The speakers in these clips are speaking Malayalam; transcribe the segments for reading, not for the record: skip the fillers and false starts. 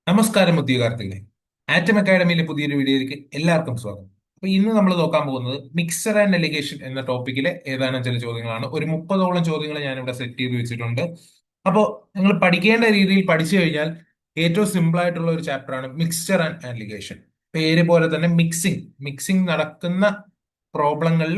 നമസ്കാരം ഉദ്യോഗാർത്ഥികളെ. ആറ്റം അക്കാഡമിയിലെ പുതിയൊരു വീഡിയോയിലേക്ക് എല്ലാവർക്കും സ്വാഗതം. അപ്പൊ ഇന്ന് നമ്മൾ നോക്കാൻ പോകുന്നത് മിക്സർ ആൻഡ് അലിഗേഷൻ എന്ന ടോപ്പിക്കിലെ ഏതാനും ചില ചോദ്യങ്ങളാണ്. ഒരു 30ഓളം ചോദ്യങ്ങൾ ഞാൻ ഇവിടെ സെറ്റ് ചെയ്ത് വെച്ചിട്ടുണ്ട്. അപ്പോൾ നിങ്ങൾ പഠിക്കേണ്ട രീതിയിൽ പഠിച്ചു കഴിഞ്ഞാൽ ഏറ്റവും സിമ്പിൾ ആയിട്ടുള്ള ഒരു ചാപ്റ്ററാണ് മിക്സ്ചർ ആൻഡ് അലിഗേഷൻ. പേര് പോലെ തന്നെ മിക്സിംഗ് നടക്കുന്ന പ്രോബ്ലങ്ങളിൽ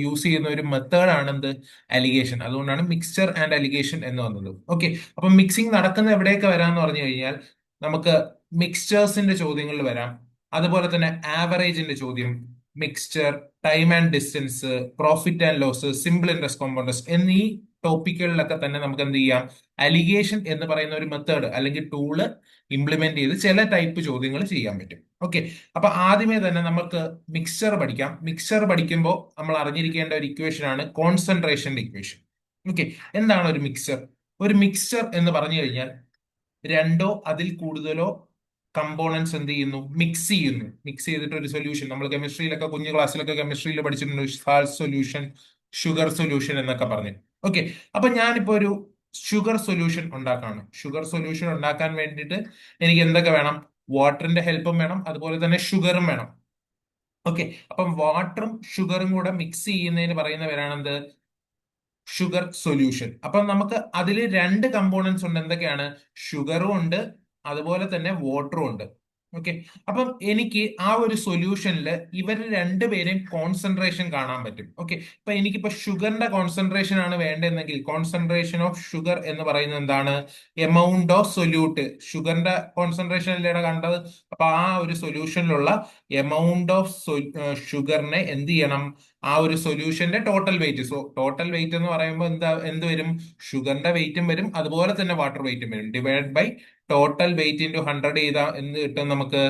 യൂസ് ചെയ്യുന്ന ഒരു മെത്തേഡാണ് എന്ത് അലിഗേഷൻ. അതുകൊണ്ടാണ് മിക്സ്ചർ ആൻഡ് അലിഗേഷൻ എന്ന് വന്നത്. ഓക്കെ, അപ്പൊ മിക്സിംഗ് നടക്കുന്ന എവിടെയൊക്കെ വരാമെന്ന് പറഞ്ഞു കഴിഞ്ഞാൽ നമുക്ക് മിക്സ്ചേഴ്സിന്റെ ചോദ്യങ്ങളിൽ വരാം. അതുപോലെ തന്നെ ആവറേജിന്റെ ചോദ്യം, mixture, time and distance, profit and loss, simple interest കോമ്പൗണ്ടേഴ്സ് എന്നീ ടോപ്പിക്കുകളിലൊക്കെ തന്നെ നമുക്ക് എന്ത് ചെയ്യാം, അലിഗേഷൻ എന്ന് പറയുന്ന ഒരു മെത്തേഡ് അല്ലെങ്കിൽ ടൂള് ഇംപ്ലിമെന്റ് ചെയ്ത് ചില ടൈപ്പ് ചോദ്യങ്ങൾ ചെയ്യാൻ പറ്റും. ഓക്കെ, അപ്പൊ ആദ്യമേ തന്നെ നമുക്ക് മിക്സ്ചർ പഠിക്കാം. മിക്സ്ചർ പഠിക്കുമ്പോൾ നമ്മൾ അറിഞ്ഞിരിക്കേണ്ട ഒരു ഇക്വേഷൻ ആണ് കോൺസെൻട്രേഷന്റെ ഇക്വേഷൻ. ഓക്കെ, എന്താണ് ഒരു മിക്സ്ചർ? ഒരു മിക്സ്ചർ എന്ന് പറഞ്ഞു കഴിഞ്ഞാൽ രണ്ടോ അതിൽ കൂടുതലോ കമ്പോണൻസ് എന്ത് ചെയ്യുന്നു, മിക്സ് ചെയ്തിട്ട് ഒരു സൊല്യൂഷൻ. നമ്മൾ കെമിസ്ട്രിയിലൊക്കെ കുഞ്ഞു ക്ലാസ്സിലൊക്കെ കെമിസ്ട്രിയിൽ പഠിച്ചിട്ടുണ്ട്, സാൾട്ട് സൊല്യൂഷൻ, ഷുഗർ സൊല്യൂഷൻ എന്നൊക്കെ പറഞ്ഞു. ഓക്കെ, അപ്പൊ ഞാനിപ്പോ ഒരു ഷുഗർ സൊല്യൂഷൻ ഉണ്ടാക്കാണ്. ഷുഗർ സൊല്യൂഷൻ ഉണ്ടാക്കാൻ വേണ്ടിയിട്ട് എനിക്ക് എന്തൊക്കെ വേണം? വാട്ടറിന്റെ ഹെൽപ്പും വേണം, അതുപോലെ തന്നെ ഷുഗറും വേണം. ഓക്കെ, അപ്പം വാട്ടറും ഷുഗറും കൂടെ മിക്സ് ചെയ്യുന്നതിന് പറയുന്ന പേരാണ് എന്ത്? Sugar solution. അപ്പം നമുക്ക് അതിൽ രണ്ട് കമ്പോണൻസ് ഉണ്ട്. എന്തൊക്കെയാണ്? ഷുഗറും ഉണ്ട്, അതുപോലെ തന്നെ വാട്ടറും ഉണ്ട്. ഓക്കെ, അപ്പം എനിക്ക് ആ ഒരു സൊല്യൂഷനിൽ ഇവർ രണ്ടുപേരെയും കോൺസെൻട്രേഷൻ കാണാൻ പറ്റും. ഓക്കെ, ഇപ്പൊ എനിക്കിപ്പോ ഷുഗറിന്റെ കോൺസെൻട്രേഷൻ ആണ് വേണ്ടതെങ്കിൽ കോൺസെൻട്രേഷൻ ഓഫ് ഷുഗർ എന്ന് പറയുന്നത് എന്താണ്? Amount of solute. ഷുഗറിന്റെ കോൺസെൻട്രേഷൻ അല്ലേ കണ്ടത്? അപ്പൊ ആ ഒരു സൊല്യൂഷനിലുള്ള എമൗണ്ട് ഓഫ് ഷുഗറിനെ എന്ത് ചെയ്യണം? ആ ഒരു സൊല്യൂഷന്റെ total weight. So total weight എന്ന് പറയുമ്പോൾ എന്ത് വരും? ഷുഗറിന്റെ വെയിറ്റും വരും, അതുപോലെ തന്നെ വാട്ടർ വെയിറ്റും വരും. Divide by total weight into 100 ചെയ്താൽ എന്ത് കിട്ടും നമുക്ക്?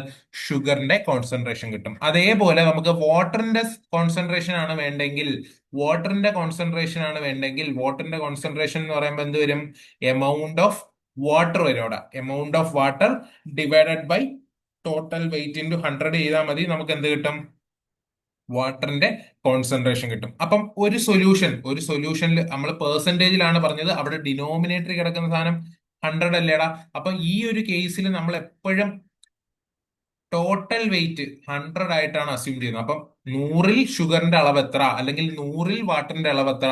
ഷുഗറിന്റെ കോൺസെൻട്രേഷൻ കിട്ടും. അതേപോലെ നമുക്ക് വാട്ടറിന്റെ കോൺസെൻട്രേഷൻ എന്ന് പറയുമ്പോൾ എന്ത് വരും? എമൗണ്ട് ഓഫ് വാട്ടർ വരും അവിടെ. Amount of water divided by total weight into 100 ചെയ്താൽ മതി. നമുക്ക് എന്ത് കിട്ടും? വാട്ടറിന്റെ കോൺസെൻട്രേഷൻ കിട്ടും. അപ്പം ഒരു സൊല്യൂഷനിൽ നമ്മൾ പെർസെന്റേജിലാണ് പറഞ്ഞത്, അവിടെ ഡിനോമിനേറ്ററിൽ കിടക്കുന്ന സാധനം 100 അല്ലേടാ. അപ്പൊ ഈ ഒരു കേസിൽ നമ്മൾ എപ്പോഴും ടോട്ടൽ വെയിറ്റ് 100 ആയിട്ടാണ് അസ്യൂം ചെയ്യുന്നത്. അപ്പം 100-ൽ ഷുഗറിന്റെ അളവ് എത്ര, അല്ലെങ്കിൽ 100-ൽ വാട്ടറിന്റെ അളവ് എത്ര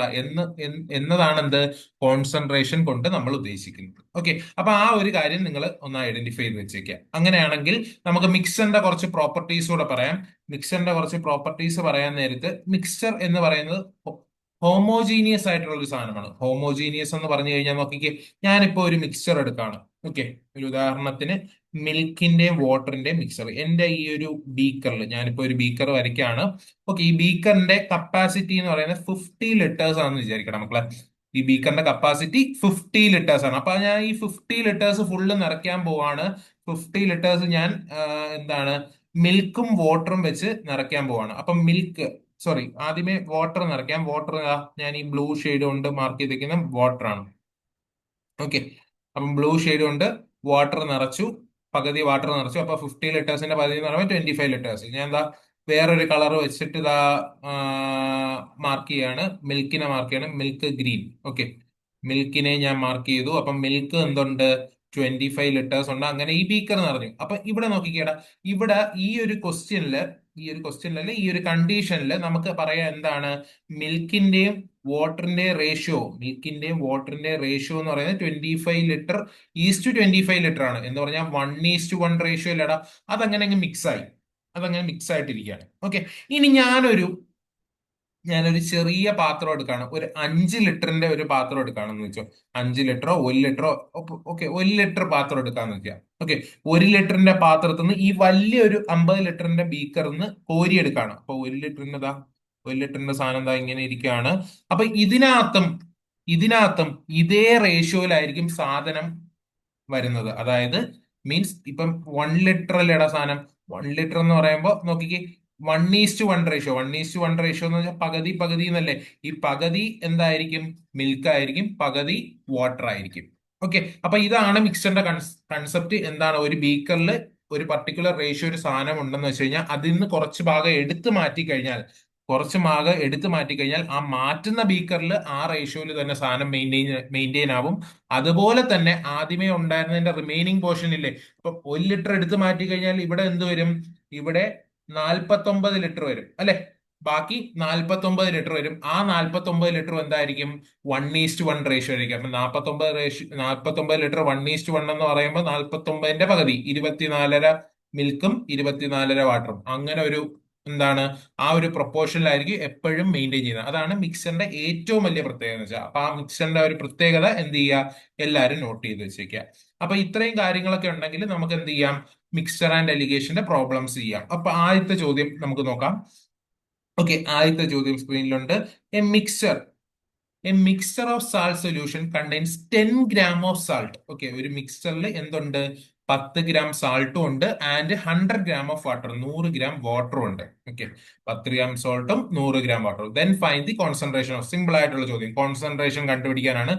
എന്നതാണ് എന്ത്? കോൺസെൻട്രേഷൻ കൊണ്ട് നമ്മൾ ഉദ്ദേശിക്കുന്നത്. ഓക്കെ, അപ്പൊ ആ ഒരു കാര്യം നിങ്ങൾ ഒന്ന് ഐഡന്റിഫൈ ചെയ്ത് വെച്ചേക്കുക. അങ്ങനെയാണെങ്കിൽ നമുക്ക് മിക്സറിന്റെ കുറച്ച് പ്രോപ്പർട്ടീസ് കൂടെ പറയാം. മിക്സറിന്റെ കുറച്ച് പ്രോപ്പർട്ടീസ് പറയാൻ നേരത്ത്, മിക്സ്ചർ എന്ന് പറയുന്നത് ഹോമോജീനിയസ് ആയിട്ടുള്ള ഒരു സാധനമാണ്. ഹോമോജീനിയസ് എന്ന് പറഞ്ഞു കഴിഞ്ഞാൽ നോക്കിക്കേ, ഞാനിപ്പോ ഒരു മിക്സ്ചർ എടുക്കാണ്. ഓക്കെ, ഒരു ഉദാഹരണത്തിന് മിൽക്കിന്റെയും വാട്ടറിന്റെയും മിക്സർ എന്റെ ഈ ഒരു ബീക്കറിൽ, ഞാനിപ്പോ ഒരു ബീക്കർ വരയ്ക്കാണ്. ഓക്കെ, ഈ ബീക്കറിന്റെ കപ്പാസിറ്റി എന്ന് പറയുന്നത് 50 ലിറ്റേഴ്സ് ആണെന്ന് വിചാരിക്കണം മക്കളെ. ഈ ബീക്കറിന്റെ കപ്പാസിറ്റി 50 ലിറ്റേഴ്സ് ആണ്. അപ്പൊ ഞാൻ ഈ 50 ലിറ്റേഴ്സ് ഫുള്ള് നിറയ്ക്കാൻ പോവാണ്. 50 ലിറ്റേഴ്സ് ഞാൻ എന്താണ്, മിൽക്കും വാട്ടറും വെച്ച് നിറയ്ക്കാൻ പോവാണ്. അപ്പൊ ആദ്യമേ വാട്ടർ നിറയ്ക്കാം. വാട്ടർ ഞാൻ ഈ ബ്ലൂ ഷെയ്ഡ് കൊണ്ട് മാർക്ക് ചെയ്തിരിക്കുന്ന വാട്ടർ ആണ്. ഓക്കെ, അപ്പം ബ്ലൂ ഷെയ്ഡ് കൊണ്ട് വാട്ടർ നിറച്ചു, പകുതി വാട്ടർ നിറച്ചു. അപ്പൊ 50 ലിറ്റേഴ്സിന്റെ പകുതി എന്ന് പറയുമ്പോൾ 25 ലിറ്റേഴ്സ്. ഞാൻ എന്താ വേറൊരു കളർ വെച്ചിട്ട് ഇതാ മാർക്ക് ചെയ്യാണ്, മിൽക്കിനെ മാർക്ക് ചെയ്യാണ്, മിൽക്ക് ഗ്രീൻ. ഓക്കെ, മിൽക്കിനെ ഞാൻ മാർക്ക് ചെയ്തു. അപ്പം മിൽക്ക് എന്തുണ്ട്? 25 ലിറ്റേഴ്സ് ഉണ്ട്. അങ്ങനെ ഈ ബീക്കർ നിറഞ്ഞു. അപ്പൊ ഇവിടെ നോക്കിക്കേടാ, ഇവിടെ ഈ ഒരു ക്വസ്റ്റ്യനിൽ ഈ ഒരു കണ്ടീഷനിൽ നമുക്ക് പറയാം എന്താണ്? മിൽക്കിന്റെയും വാട്ടറിന്റെയും റേഷ്യോ എന്ന് പറയുന്നത് 25 ലിറ്റർ ഈസ്റ്റ് 25 ലിറ്റർ ആണ്. എന്ന് പറഞ്ഞാൽ 1:1 റേഷ്യോ അല്ലടാ. അതങ്ങനെ മിക്സ് ആയിട്ടിരിക്കുകയാണ്. ഓക്കെ, ഇനി ഞാനൊരു ചെറിയ പാത്രം എടുക്കാണ്. ഒരു 5 ലിറ്ററിന്റെ ഒരു പാത്രം എടുക്കാണെന്ന് വെച്ചോ. 5 ലിറ്ററോ 1 ലിറ്ററോ, ഓക്കെ, 1 ലിറ്റർ പാത്രം എടുക്കാന്ന് വെക്കാം. ഓക്കെ, 1 ലിറ്ററിന്റെ പാത്രത്തിൽ നിന്ന് ഈ വലിയൊരു 50 ലിറ്ററിന്റെ ബീക്കറിൽ നിന്ന് കോരിയെടുക്കാണ്. അപ്പൊ 1 ലിറ്ററിന്റെ സാധനം എന്താ ഇങ്ങനെ ഇരിക്കുകയാണ്. അപ്പൊ ഇതിനകത്തും ഇതേ റേഷ്യോയിലായിരിക്കും സാധനം വരുന്നത്. അതായത് മീൻസ് ഇപ്പം 1 ലിറ്റർ അല്ലേടാ സാധനം. 1 ലിറ്റർ എന്ന് പറയുമ്പോൾ നോക്കിക്കേ, 1:1 റേഷ്യോ എന്ന് വെച്ചാൽ പകുതി പകുതി എന്നല്ലേ. ഈ പകുതി എന്തായിരിക്കും? മിൽക്ക് ആയിരിക്കും, പകുതി വാട്ടർ ആയിരിക്കും. ഓക്കെ, അപ്പൊ ഇതാണ് മിക്സറിന്റെ കൺസെപ്റ്റ്. എന്താണ്? ഒരു ബീക്കറിൽ ഒരു പർട്ടിക്കുലർ റേഷ്യോ ഒരു സാധനം ഉണ്ടെന്ന് വെച്ച് കഴിഞ്ഞാൽ അതിൽ നിന്ന് കുറച്ച് ഭാഗം എടുത്തു മാറ്റി കഴിഞ്ഞാൽ കുറച്ച് മാഗ് എടുത്തു മാറ്റി കഴിഞ്ഞാൽ ആ മാറ്റുന്ന ബീക്കറിൽ ആ റേഷ്യോയിൽ തന്നെ സാധനം മെയിൻറ്റെയിൻ ആവും. അതുപോലെ തന്നെ ആദ്യമേ ഉണ്ടായിരുന്നതിന്റെ റിമൈനിങ് പോർഷൻ ഇല്ലേ, ഇപ്പൊ 1 ലിറ്റർ എടുത്തു മാറ്റി കഴിഞ്ഞാൽ ഇവിടെ എന്ത് വരും? ഇവിടെ 49 ലിറ്റർ വരും അല്ലെ. ബാക്കി 49 ലിറ്റർ വരും. ആ 49 ലിറ്റർ എന്തായിരിക്കും? 1:1 റേഷ്യോ ആയിരിക്കും. അപ്പൊ 49 ലിറ്റർ 1:1 എന്ന് പറയുമ്പോൾ 49ന്റെ പകുതി 24.5 മിൽക്കും 24.5 വാട്ടറും, അങ്ങനെ ഒരു എന്താണ് ആ ഒരു പ്രൊപ്പോർഷനിലായിരിക്കും എപ്പോഴും മെയിൻറ്റെയിൻ ചെയ്യുന്നത്. അതാണ് മിക്സറിന്റെ ഏറ്റവും വലിയ പ്രത്യേകത എന്ന് വെച്ചാൽ. അപ്പൊ ആ മിക്സറിന്റെ ഒരു പ്രത്യേകത എന്ത് ചെയ്യുക, എല്ലാവരും നോട്ട് ചെയ്ത് വെച്ചേക്കുക. അപ്പൊ ഇത്രയും കാര്യങ്ങളൊക്കെ ഉണ്ടെങ്കിൽ നമുക്ക് എന്ത് ചെയ്യാം, മിക്സർ ആൻഡ് അലിഗേഷന്റെ പ്രോബ്ലംസ് ചെയ്യാം. അപ്പൊ ആദ്യത്തെ ചോദ്യം നമുക്ക് നോക്കാം. ഓക്കെ, ആദ്യത്തെ ചോദ്യം സ്ക്രീനിലുണ്ട്. A mixer A mixer of salt solution contains 10 gram of salt. Okay, ഒരു മിക്സറിൽ എന്തുണ്ട്? 10 gram സാൾട്ടും ഉണ്ട് and 100 gram of water, 100 gram വാട്ടറും ഉണ്ട്. ഓക്കെ, 10 gram സോൾട്ടും 100 gram വാട്ടറും. Then find the concentration of, simple ആയിട്ടുള്ള ചോദ്യം, കോൺസെൻട്രേഷൻ കണ്ടുപിടിക്കാനാണ്.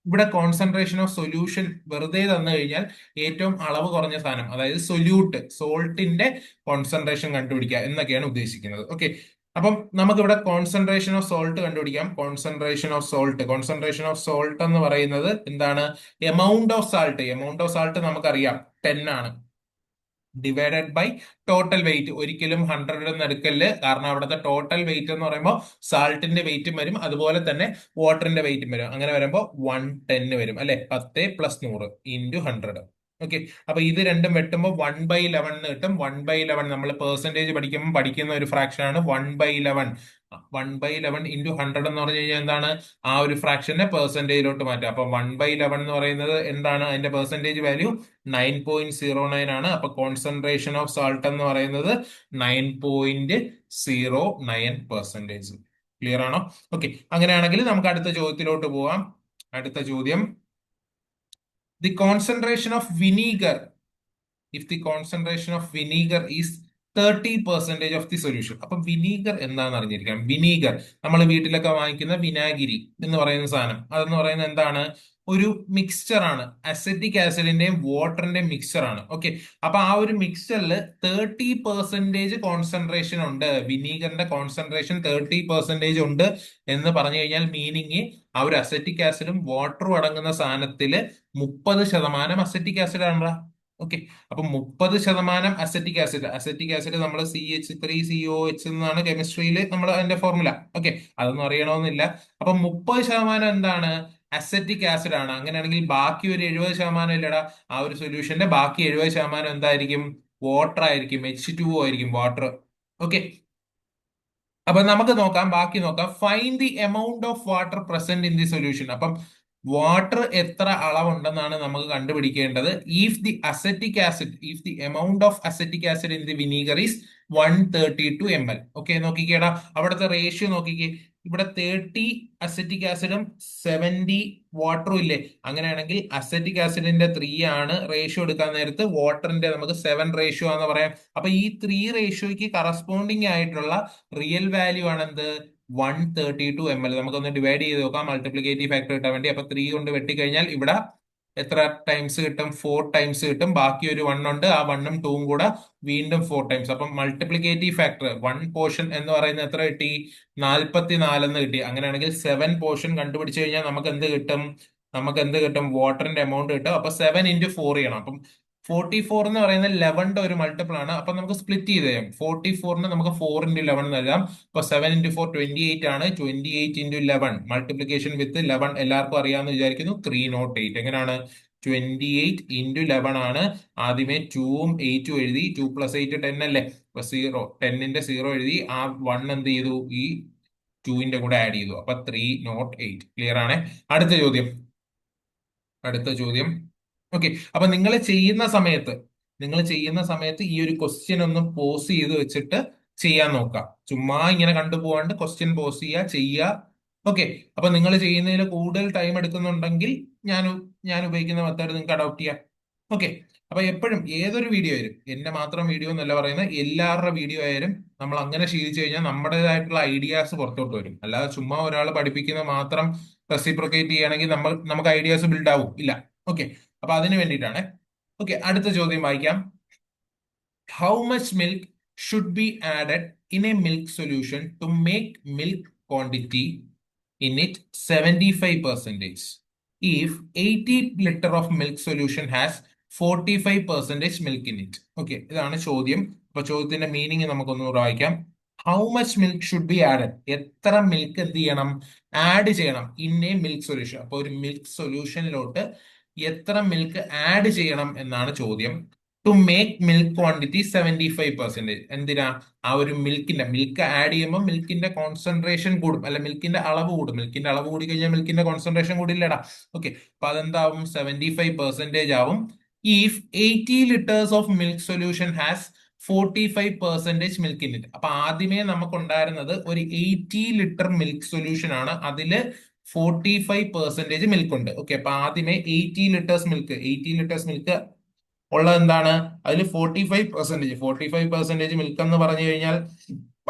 ഇവിടെ കോൺസെൻട്രേഷൻ ഓഫ് സൊല്യൂഷൻ വെറുതെ തന്നു കഴിഞ്ഞാൽ ഏറ്റവും അളവ് കുറഞ്ഞ സാധനം, അതായത് സൊല്യൂട്ട് സോൾട്ടിന്റെ കോൺസെൻട്രേഷൻ കണ്ടുപിടിക്കുക എന്നൊക്കെയാണ് ഉദ്ദേശിക്കുന്നത്. ഓക്കെ, അപ്പം നമുക്കിവിടെ കോൺസെൻട്രേഷൻ ഓഫ് സോൾട്ട് കണ്ടുപിടിക്കാം. കോൺസെൻട്രേഷൻ ഓഫ് സോൾട്ട് എന്ന് പറയുന്നത് എന്താണ്? Amount of salt. Amount of salt നമുക്കറിയാം 10 ആണ്. Divided by total weight. ഒരിക്കലും 100 എന്ന് എടുക്കല്, കാരണം അവിടുത്തെ ടോട്ടൽ വെയിറ്റ് എന്ന് പറയുമ്പോൾ സാൾട്ടിന്റെ വെയിറ്റും വരും, അതുപോലെ തന്നെ വാട്ടറിന്റെ വെയിറ്റും വരും. അങ്ങനെ വരുമ്പോൾ 110 വരും അല്ലെ. 10 + 100 × 100. ഓക്കെ, അപ്പൊ ഇത് രണ്ടും വെട്ടുമ്പോൾ 1/11 എന്ന് കിട്ടും. 1/11 നമ്മൾ പെർസെന്റേജ് പഠിക്കുമ്പോൾ പഠിക്കുന്ന ഒരു ഫ്രാക്ഷൻ ആണ് 1/11. 1/11 × 100 എന്ന് പറഞ്ഞു കഴിഞ്ഞാൽ എന്താണ്? ആ ഒരു ഫ്രാക്ഷനെ പെർസെന്റേജിലോട്ട് മാറ്റുക. അപ്പൊ 1/11 എന്ന് പറയുന്നത് എന്താണ്? അതിന്റെ പെർസെന്റേജ് വാല്യൂ 9.09 ആണ്. അപ്പൊ കോൺസെൻട്രേഷൻ ഓഫ് സാൾട്ട് എന്ന് പറയുന്നത് 9.09%. ക്ലിയർ ആണോ? ഓക്കെ, അങ്ങനെയാണെങ്കിൽ നമുക്ക് അടുത്ത ചോദ്യത്തിലോട്ട് പോവാം. അടുത്ത ചോദ്യം, the concentration of vinegar, if the concentration of vinegar is 30% of the solution. അപ്പൊ വിനീഗർ എന്താണെന്ന് അറിഞ്ഞിരിക്കണം. വിനീഗർ നമ്മൾ വീട്ടിലൊക്കെ വാങ്ങിക്കുന്ന വിനാഗിരി എന്ന് പറയുന്ന സാധനം, അതെന്ന് പറയുന്നത് എന്താണ്? ഒരു മിക്സ്ചർ ആണ്. അസറ്റിക് ആസിഡിന്റെയും വാട്ടറിന്റെയും മിക്സ്ചർ ആണ്. ഓക്കെ, അപ്പൊ ആ ഒരു മിക്സ്ചറിൽ 30% കോൺസെൻട്രേഷൻ ഉണ്ട്. വിനീഗറിന്റെ കോൺസെൻട്രേഷൻ 30% ഉണ്ട് എന്ന് പറഞ്ഞു കഴിഞ്ഞാൽ മീനിങ് ആ ഒരു അസറ്റിക് ആസിഡും വാട്ടറും അടങ്ങുന്ന സാധനത്തില് 30% അസറ്റിക് ആസിഡ് ആണല്ലോ. ഓക്കെ, അപ്പൊ 30% അസറ്റിക് ആസിഡ്. അസറ്റിക് ആസിഡ് നമ്മൾ CH3COH എന്നാണ് കെമിസ്ട്രിയിൽ നമ്മൾ അതിന്റെ ഫോർമുല. ഓക്കെ, അതൊന്നും അറിയണമെന്നില്ല. അപ്പൊ 30% എന്താണ്? അസറ്റിക് ആസിഡ് ആണ്. അങ്ങനെയാണെങ്കിൽ ബാക്കി ഒരു 70% ഇല്ലടാ, ആ ഒരു സൊല്യൂഷന്റെ ബാക്കി 70% എന്തായിരിക്കും? വാട്ടർ ആയിരിക്കും. H2O ആയിരിക്കും, വാട്ടർ. ഓക്കെ, അപ്പൊ നമുക്ക് നോക്കാം, ബാക്കി നോക്കാം. Find the amount of water present in the solution. അപ്പം വാട്ടർ എത്ര അളവുണ്ടെന്നാണ് നമുക്ക് കണ്ടുപിടിക്കേണ്ടത്. If the amount of acetic acid in the vinegar is 132 ml. Okay, നോക്കിക്കേടാ, അവിടുത്തെ റേഷ്യോ നോക്കിക്കേ. ഇവിടെ 30 അസറ്റിക് ആസിഡും 70 വാട്ടറും ഇല്ലേ. അങ്ങനെയാണെങ്കിൽ അസറ്റിക് ആസിഡിന്റെ 3 ആണ് റേഷ്യോ എടുക്കാൻ നേരത്ത്, വാട്ടറിന്റെ നമുക്ക് 7 റേഷ്യോ എന്ന് പറയാം. അപ്പൊ ഈ 3 റേഷ്യോയ്ക്ക് കറസ്പോണ്ടിങ് ആയിട്ടുള്ള റിയൽ വാല്യൂ ആണ് എന്ത്? 132 ml. നമുക്കൊന്ന് ഡിവൈഡ് ചെയ്ത് നോക്കാം മൾട്ടിപ്ലിക്കേറ്റീവ് ഫാക്ടർ കിട്ടാൻ വേണ്ടി. അപ്പൊ 3 കൊണ്ട് വെട്ടിക്കഴിഞ്ഞാൽ ഇവിടെ എത്ര ടൈംസ് കിട്ടും? 4 ടൈംസ് കിട്ടും. ബാക്കി ഒരു 1 ഉണ്ട്, ആ 1ഉം 2ഉം കൂടെ വീണ്ടും 4 ടൈംസ്. അപ്പം മൾട്ടിപ്ലിക്കേറ്റീവ് ഫാക്ടർ 1 പോർഷൻ എന്ന് പറയുന്നത് എത്ര കിട്ടി? 44 എന്ന് കിട്ടി. അങ്ങനെയാണെങ്കിൽ 7 പോർഷൻ കണ്ടുപിടിച്ചു കഴിഞ്ഞാൽ നമുക്ക് എന്ത് കിട്ടും? വാട്ടറിന്റെ എമൗണ്ട് കിട്ടും. അപ്പൊ 7 × 4 ചെയ്യണം. അപ്പം 44 എന്ന് പറയുന്നത് 11ന്റെ ഒരു മൾട്ടിപ്പിൾ ആണ്. അപ്പൊ നമുക്ക് സ്പ്ലിറ്റ് ചെയ്ത് തരാം. 44ന് നമുക്ക് 4 × 11 എന്ന് എഴുതാം. അപ്പൊ 7 × 4 28 ആണ്. 28 × 11 മൾട്ടിപ്ലിക്കേഷൻ വിത്ത് 11 എല്ലാവർക്കും അറിയാമെന്ന് വിചാരിക്കുന്നു. 308. എങ്ങനെയാണ്? 28 × 11 ആണ്. ആദ്യമേ 2ഉം 8ഉം എഴുതി. 2 + 8 10 അല്ലേ. അപ്പൊ 0, 10ന്റെ 0 എഴുതി. ആ 1 എന്ത് ചെയ്തു? ഈ 2ന്റെ കൂടെ ആഡ് ചെയ്തു. അപ്പൊ 308. ക്ലിയർ ആണ്. അടുത്ത ചോദ്യം. ഓക്കെ, അപ്പൊ നിങ്ങൾ ചെയ്യുന്ന സമയത്ത് ഈ ഒരു ക്വസ്റ്റ്യൻ ഒന്ന് പോസ് ചെയ്ത് വെച്ചിട്ട് ചെയ്യാൻ നോക്കാം. ചുമ്മാ ഇങ്ങനെ കണ്ടുപോകാണ്ട് ക്വസ്റ്റ്യൻ പോസ് ചെയ്യുക. ഓക്കെ, അപ്പൊ നിങ്ങൾ ചെയ്യുന്നതിൽ കൂടുതൽ ടൈം എടുക്കുന്നുണ്ടെങ്കിൽ ഞാൻ ഞാൻ ഉപയോഗിക്കുന്ന മെത്തേഡ് നിങ്ങൾക്ക് അഡോപ്റ്റ് ചെയ്യാം. ഓക്കെ, അപ്പൊ എപ്പോഴും ഏതൊരു വീഡിയോ ആയാലും, എന്റെ മാത്രം വീഡിയോ എന്നല്ല പറയുന്നത്, എല്ലാവരുടെ വീഡിയോ ആയാലും നമ്മൾ അങ്ങനെ ശീലിച്ചു കഴിഞ്ഞാൽ നമ്മുടേതായിട്ടുള്ള ഐഡിയാസ് പുറത്തോട്ട് വരും. അല്ലാതെ ചുമ്മാ ഒരാൾ പഠിപ്പിക്കുന്ന മാത്രം റെസിപ്രോക്കേറ്റ് ചെയ്യുകയാണെങ്കിൽ നമുക്ക് ഐഡിയാസ് ബിൽഡ് ആവും ഇല്ല. ഓക്കെ, അപ്പൊ അതിന് വേണ്ടിയിട്ടാണ്. ഓക്കെ, അടുത്ത ചോദ്യം വായിക്കാം. How much milk should be added in a milk solution to make milk quantity in it 75 percentage if 80 liter of milk solution has 45 percentage milk in it. Okay, ഇതാണ് ചോദ്യം. അപ്പൊ ചോദ്യത്തിന്റെ മീനിങ് നമുക്കൊന്നുകൂടെ വായിക്കാം. How much milk should be added, എത്ര മിൽക്ക് എന്ത് ചെയ്യണം, ആഡ് ചെയ്യണം ഇൻ എ മിൽക്ക് സൊല്യൂഷൻ. അപ്പൊ ഒരു മിൽക്ക് സൊല്യൂഷനിലോട്ട് എത്ര മിൽക്ക് ആഡ് ചെയ്യണം എന്നാണ് ചോദ്യം. To make milk quantity 75%. എന്തിനാ, ആ ഒരു മിൽക്ക് ആഡ് ചെയ്യുമ്പോൾ മിൽക്കിന്റെ കോൺസെൻട്രേഷൻ കൂടും, അല്ല മിൽക്കിന്റെ അളവ് കൂടും. മിൽക്കിന്റെ അളവ് കൂടി കഴിഞ്ഞാൽ മിൽക്കിന്റെ കോൺസെൻട്രേഷൻ കൂടില്ലടാ. ഓക്കെ, അപ്പൊ അതെന്താവും, 75% ആവും. If 80 litres of milk solution has 45% milk in it. അപ്പൊ ആദ്യമേ നമുക്കുണ്ടായിരുന്നത് ഒരു 80 ലിറ്റർ മിൽക്ക് സൊല്യൂഷൻ ആണ്, അതില് 45% മിൽക്ക് ഉണ്ട്. ഓക്കെ, അപ്പൊ ആദ്യമേ 80 ലിറ്റേഴ്സ് മിൽക്ക് ഉള്ളത് എന്താണ്, അതിൽ 45% മിൽക്ക് എന്ന് പറഞ്ഞു കഴിഞ്ഞാൽ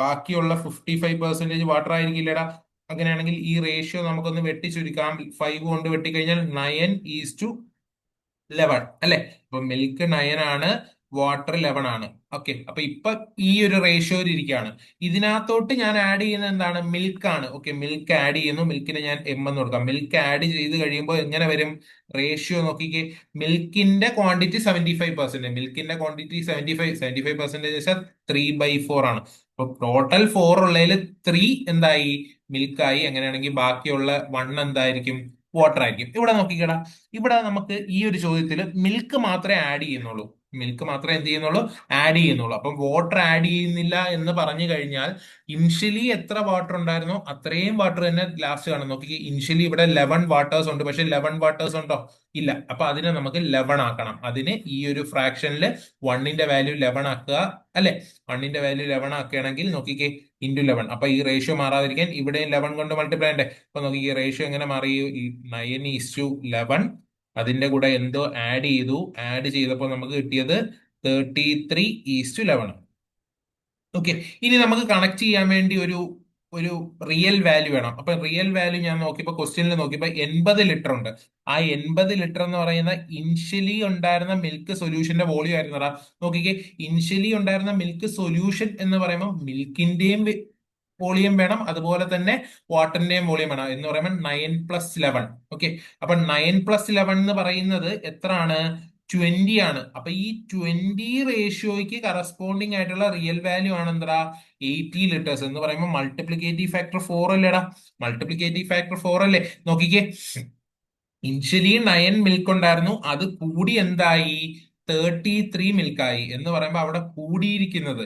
ബാക്കിയുള്ള 55% വാട്ടർ ആയിരിക്കില്ലടാ. അങ്ങനെയാണെങ്കിൽ ഈ റേഷ്യോ നമുക്കൊന്ന് വെട്ടി ചുരുക്കാം. 5 കൊണ്ട് വെട്ടിക്കഴിഞ്ഞാൽ 9:11 അല്ലെ. അപ്പൊ മിൽക്ക് 9 ആണ്, വാട്ടർ 11 ആണ്. ഓക്കെ, അപ്പൊ ഇപ്പൊ ഈ ഒരു റേഷ്യോയിൽ ഇരിക്കുകയാണ്. ഇതിനകത്തോട്ട് ഞാൻ ആഡ് ചെയ്യുന്നത് എന്താണ്, മിൽക്ക് ആണ്. ഓക്കെ, മിൽക്ക് ആഡ് ചെയ്യുന്നു. മിൽക്കിന് ഞാൻ എം എന്ന് കൊടുക്കാം. മിൽക്ക് ആഡ് ചെയ്ത് കഴിയുമ്പോൾ എങ്ങനെ വരും റേഷ്യോ നോക്കിക്കേ. മിൽക്കിന്റെ ക്വാണ്ടിറ്റി 75%. മിൽക്കിന്റെ ക്വാണ്ടിറ്റി 75% വെച്ചാൽ 3/4 ആണ്. അപ്പൊ ടോട്ടൽ 4 ഉള്ളതിൽ 3 എന്തായി, മിൽക്കായി. അങ്ങനെയാണെങ്കിൽ ബാക്കിയുള്ള 1 എന്തായിരിക്കും, വാട്ടർ ആയിരിക്കും. ഇവിടെ നോക്കിക്കടാ, ഇവിടെ നമുക്ക് ഈ ഒരു ചോദ്യത്തിൽ മിൽക്ക് മാത്രമേ ആഡ് ചെയ്യുന്നുള്ളൂ. മിൽക്ക് മാത്രമേ എന്ത് ചെയ്യുന്നുള്ളൂ, ആഡ് ചെയ്യുന്നുള്ളൂ. അപ്പം വാട്ടർ ആഡ് ചെയ്യുന്നില്ല എന്ന് പറഞ്ഞു കഴിഞ്ഞാൽ ഇനിഷ്യലി എത്ര വാട്ടർ ഉണ്ടായിരുന്നോ അത്രയും വാട്ടർ തന്നെ ലാസ്റ്റ് കാണും. നോക്കി, ഇനിഷ്യലി ഇവിടെ 11 വാട്ടേഴ്സ് ഉണ്ട്, പക്ഷെ 11 വാട്ടേഴ്സ് ഉണ്ടോ, ഇല്ല. അപ്പൊ അതിനെ നമുക്ക് 11 ആക്കണം. അതിന് ഈ ഒരു ഫ്രാക്ഷനിൽ 1ന്റെ വാല്യൂ 11 ആക്കുക, അല്ലെ. 1ന്റെ വാല്യൂ 11 ആക്കുകയാണെങ്കിൽ നോക്കിക്കേ, ഇൻറ്റു 11. അപ്പൊ ഈ റേഷ്യോ മാറാതിരിക്കാൻ ഇവിടെ 11 കൊണ്ട് മൾട്ടിപ്ലൈ ഉണ്ട്. അപ്പൊ നോക്കി, ഈ റേഷ്യോ എങ്ങനെ മാറി, 9:11. അതിന്റെ കൂടെ എന്തോ ആഡ് ചെയ്തു. ആഡ് ചെയ്തപ്പോൾ നമുക്ക് കിട്ടിയത് 33:11. ഓക്കെ, ഇനി നമുക്ക് കണക്ട് ചെയ്യാൻ വേണ്ടി ഒരു ഒരു റിയൽ വാല്യൂ വേണം. അപ്പൊ റിയൽ വാല്യൂ ഞാൻ നോക്കിയപ്പോ, ക്വസ്റ്റ്യനിൽ നോക്കിയപ്പോ 80 ലിറ്റർ ഉണ്ട്. ആ 80 ലിറ്റർ എന്ന് പറയുന്ന ഇനിഷ്യലി ഉണ്ടായിരുന്ന മിൽക്ക് സൊല്യൂഷന്റെ വോളിയം ആയിരുന്നടാ. നോക്കിക്കേ, ഇനിഷ്യലി ഉണ്ടായിരുന്ന മിൽക്ക് സൊല്യൂഷൻ എന്ന് പറയുമ്പോൾ മിൽക്കിന്റെയും വോളിയം വേണം, അതുപോലെ തന്നെ വാട്ടറിന്റെയും വോളിയം വേണം. എന്ന് പറയുമ്പോൾ 9+11. ഓക്കെ, അപ്പൊ 9+11 എന്ന് പറയുന്നത് എത്രയാണ്, 20 ആണ്. അപ്പൊ ഈ 20 റേഷ്യോയ്ക്ക് കറസ്പോണ്ടിങ് ആയിട്ടുള്ള റിയൽ വാല്യൂ ആണ് എന്താ, 80 ലിറ്റേഴ്സ് എന്ന് പറയുമ്പോൾ മൾട്ടിപ്ലിക്കേറ്റീവ് ഫാക്ടർ 4 അല്ലേടാ. മൾട്ടിപ്ലിക്കേറ്റീവ് ഫാക്ടർ 4 അല്ലേ. നോക്കിക്കേ, ഇനിഷ്യലി 9 മിൽക്ക് ഉണ്ടായിരുന്നു, അത് കൂടി എന്തായി, 33 മിൽക്കായി. എന്ന് പറയുമ്പോൾ അവിടെ കൂടിയിരിക്കുന്നത്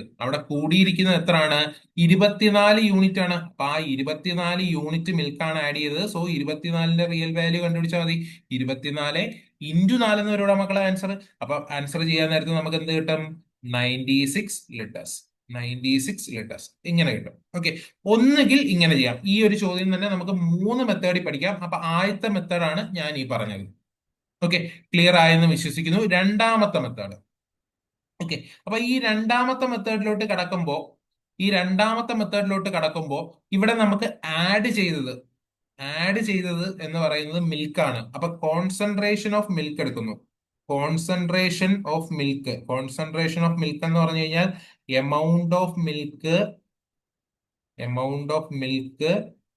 എത്രയാണ്, 24 യൂണിറ്റ് ആണ്. അപ്പൊ ആ 24 യൂണിറ്റ് മിൽക്കാണ് ആഡ് ചെയ്തത്. സോ 24ന്റെ റിയൽ വാല്യൂ കണ്ടുപിടിച്ചാൽ മതി. 24 × 4 എന്ന് വരും മക്കളെ ആൻസർ. അപ്പൊ ആൻസർ ചെയ്യാൻ നേരത്ത് നമുക്ക് എന്ത് കിട്ടും, 96 ലിറ്റേഴ്സ്. 96 ലിറ്റേഴ്സ് ഇങ്ങനെ കിട്ടും. ഓക്കെ, ഒന്നുകിൽ ഇങ്ങനെ ചെയ്യാം. ഈ ഒരു ചോദ്യം തന്നെ നമുക്ക് 3 മെത്തേഡിൽ പഠിക്കാം. അപ്പൊ ആദ്യത്തെ മെത്തേഡാണ് ഞാൻ ഈ പറഞ്ഞത്. ഓക്കെ, ക്ലിയർ ആയെന്ന് വിശ്വസിക്കുന്നു. രണ്ടാമത്തെ മെത്തേഡ്. ഓക്കെ, അപ്പൊ ഈ രണ്ടാമത്തെ മെത്തേഡിലോട്ട് കടക്കുമ്പോ ഇവിടെ നമുക്ക് ആഡ് ചെയ്തത് എന്ന് പറയുന്നത് മിൽക്കാണ്. അപ്പൊ കോൺസെൻട്രേഷൻ ഓഫ് മിൽക്ക് എടുക്കുന്നു. കോൺസെൻട്രേഷൻ ഓഫ് മിൽക്ക് എന്ന് പറഞ്ഞു കഴിഞ്ഞാൽ amount of milk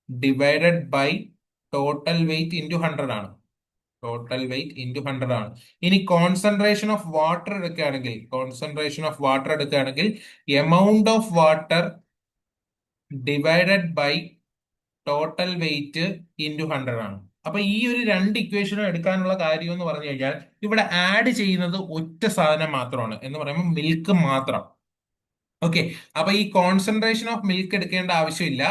divided by total weight into 100 ആണ്. ടോട്ടൽ വെയിറ്റ് ഇൻറ്റു 100 ആണ്. ഇനി കോൺസെൻട്രേഷൻ ഓഫ് വാട്ടർ എടുക്കുകയാണെങ്കിൽ amount of water divided by total weight into 100 ആണ്. അപ്പൊ ഈ ഒരു രണ്ട് ഇക്വേഷനും എടുക്കാനുള്ള കാര്യം എന്ന് പറഞ്ഞു കഴിഞ്ഞാൽ ഇവിടെ ആഡ് ചെയ്യുന്നത് ഒറ്റ സാധനം മാത്രമാണ്, എന്ന് പറയുമ്പോൾ മിൽക്ക് മാത്രം. ഓക്കെ, അപ്പൊ ഈ കോൺസെൻട്രേഷൻ ഓഫ് മിൽക്ക് എടുക്കേണ്ട ആവശ്യമില്ല,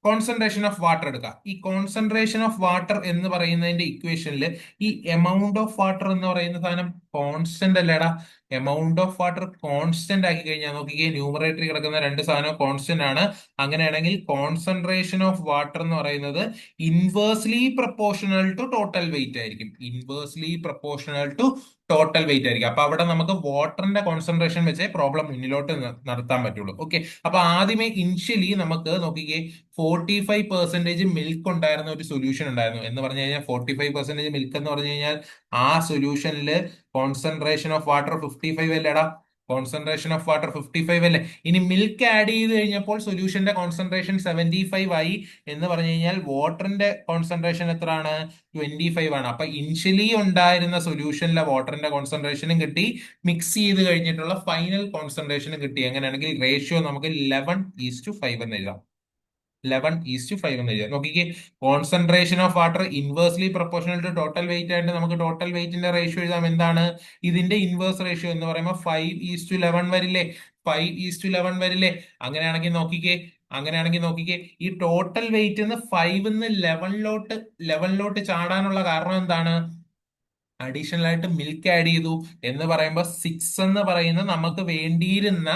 കോൺസെൻട്രേഷൻ ഓഫ് വാട്ടർ എടുക്കാം. ഈ കോൺസെൻട്രേഷൻ ഓഫ് വാട്ടർ എന്ന് പറയുന്നതിന്റെ ഇക്വേഷനിൽ ഈ എമൗണ്ട് ഓഫ് വാട്ടർ എന്ന് പറയുന്ന സാധനം കോൺസ്റ്റന്റ് അല്ലേടാ. എമൗണ്ട് ഓഫ് വാട്ടർ കോൺസ്റ്റന്റ് ആക്കി കഴിഞ്ഞാൽ നോക്കിക്കേ, ന്യൂമറേറ്ററിൽ കിടക്കുന്ന രണ്ട് സാധനം കോൺസ്റ്റന്റ് ആണ്. അങ്ങനെയാണെങ്കിൽ കോൺസെൻട്രേഷൻ ഓഫ് വാട്ടർ എന്ന് പറയുന്നത് inversely proportional to total weight ആയിരിക്കും. അപ്പൊ അവിടെ നമുക്ക് വാട്ടറിന്റെ കോൺസെൻട്രേഷൻ വെച്ചേ പ്രോബ്ലം മുന്നിലോട്ട് നടത്താൻ പറ്റുള്ളൂ. ഓക്കെ, അപ്പൊ ആദ്യമേ ഇനിഷ്യലി നമുക്ക് നോക്കിക്കേ, 45% മിൽക്ക് ഉണ്ടായിരുന്ന ഒരു സൊല്യൂഷൻ ഉണ്ടായിരുന്നു. എന്ന് പറഞ്ഞു കഴിഞ്ഞാൽ 45% മിൽക്ക് എന്ന് പറഞ്ഞു കഴിഞ്ഞാൽ ആ സൊല്യൂഷനിൽ കോൺസെൻട്രേഷൻ ഓഫ് വാട്ടർ 55 അല്ലേടാ. കോൺസെൻട്രേഷൻ ഓഫ് വാട്ടർ 55 അല്ലേ. ഇനി മിൽക്ക് ആഡ് ചെയ്ത് കഴിഞ്ഞപ്പോൾ സൊല്യൂഷന്റെ കോൺസെൻട്രേഷൻ 75 ആയി എന്ന് പറഞ്ഞു കഴിഞ്ഞാൽ വാട്ടറിന്റെ കോൺസെൻട്രേഷൻ എത്രയാണ്? 25 ആണ്. അപ്പൊ ഇനിഷ്യലി ഉണ്ടായിരുന്ന സൊല്യൂഷനിലെ വാട്ടറിന്റെ കോൺസെൻട്രേഷനും കിട്ടി, മിക്സ് ചെയ്ത് കഴിഞ്ഞിട്ടുള്ള ഫൈനൽ കോൺസെൻട്രേഷനും കിട്ടി. അങ്ങനെയാണെങ്കിൽ റേഷ്യോ നമുക്ക് 11:5 എന്ന് എഴുതാം. 11:5 എന്ന് എഴുതാം. നോക്കിക്കേ, concentration of water inversely proportional to total weight ആയിട്ട് നമുക്ക് ടോട്ടൽ വെയിറ്റിന്റെ റേഷ്യോ എഴുതാം. എന്താണ് ഇതിന്റെ ഇൻവേഴ്സ് റേഷ്യോ എന്ന് പറയുമ്പോൾ 5:11 വരില്ലേ? 5:11 വരില്ലേ? അങ്ങനെയാണെങ്കിൽ നോക്കിക്കേ ഈ ടോട്ടൽ വെയിറ്റ് നിന്ന് 5 ലെവനിലോട്ട് ചാടാനുള്ള കാരണം എന്താണ്? അഡീഷണൽ ആയിട്ട് മിൽക്ക് ആഡ് ചെയ്തു എന്ന് പറയുമ്പോൾ 6 എന്ന് പറയുന്ന നമുക്ക് വേണ്ടിയിരുന്ന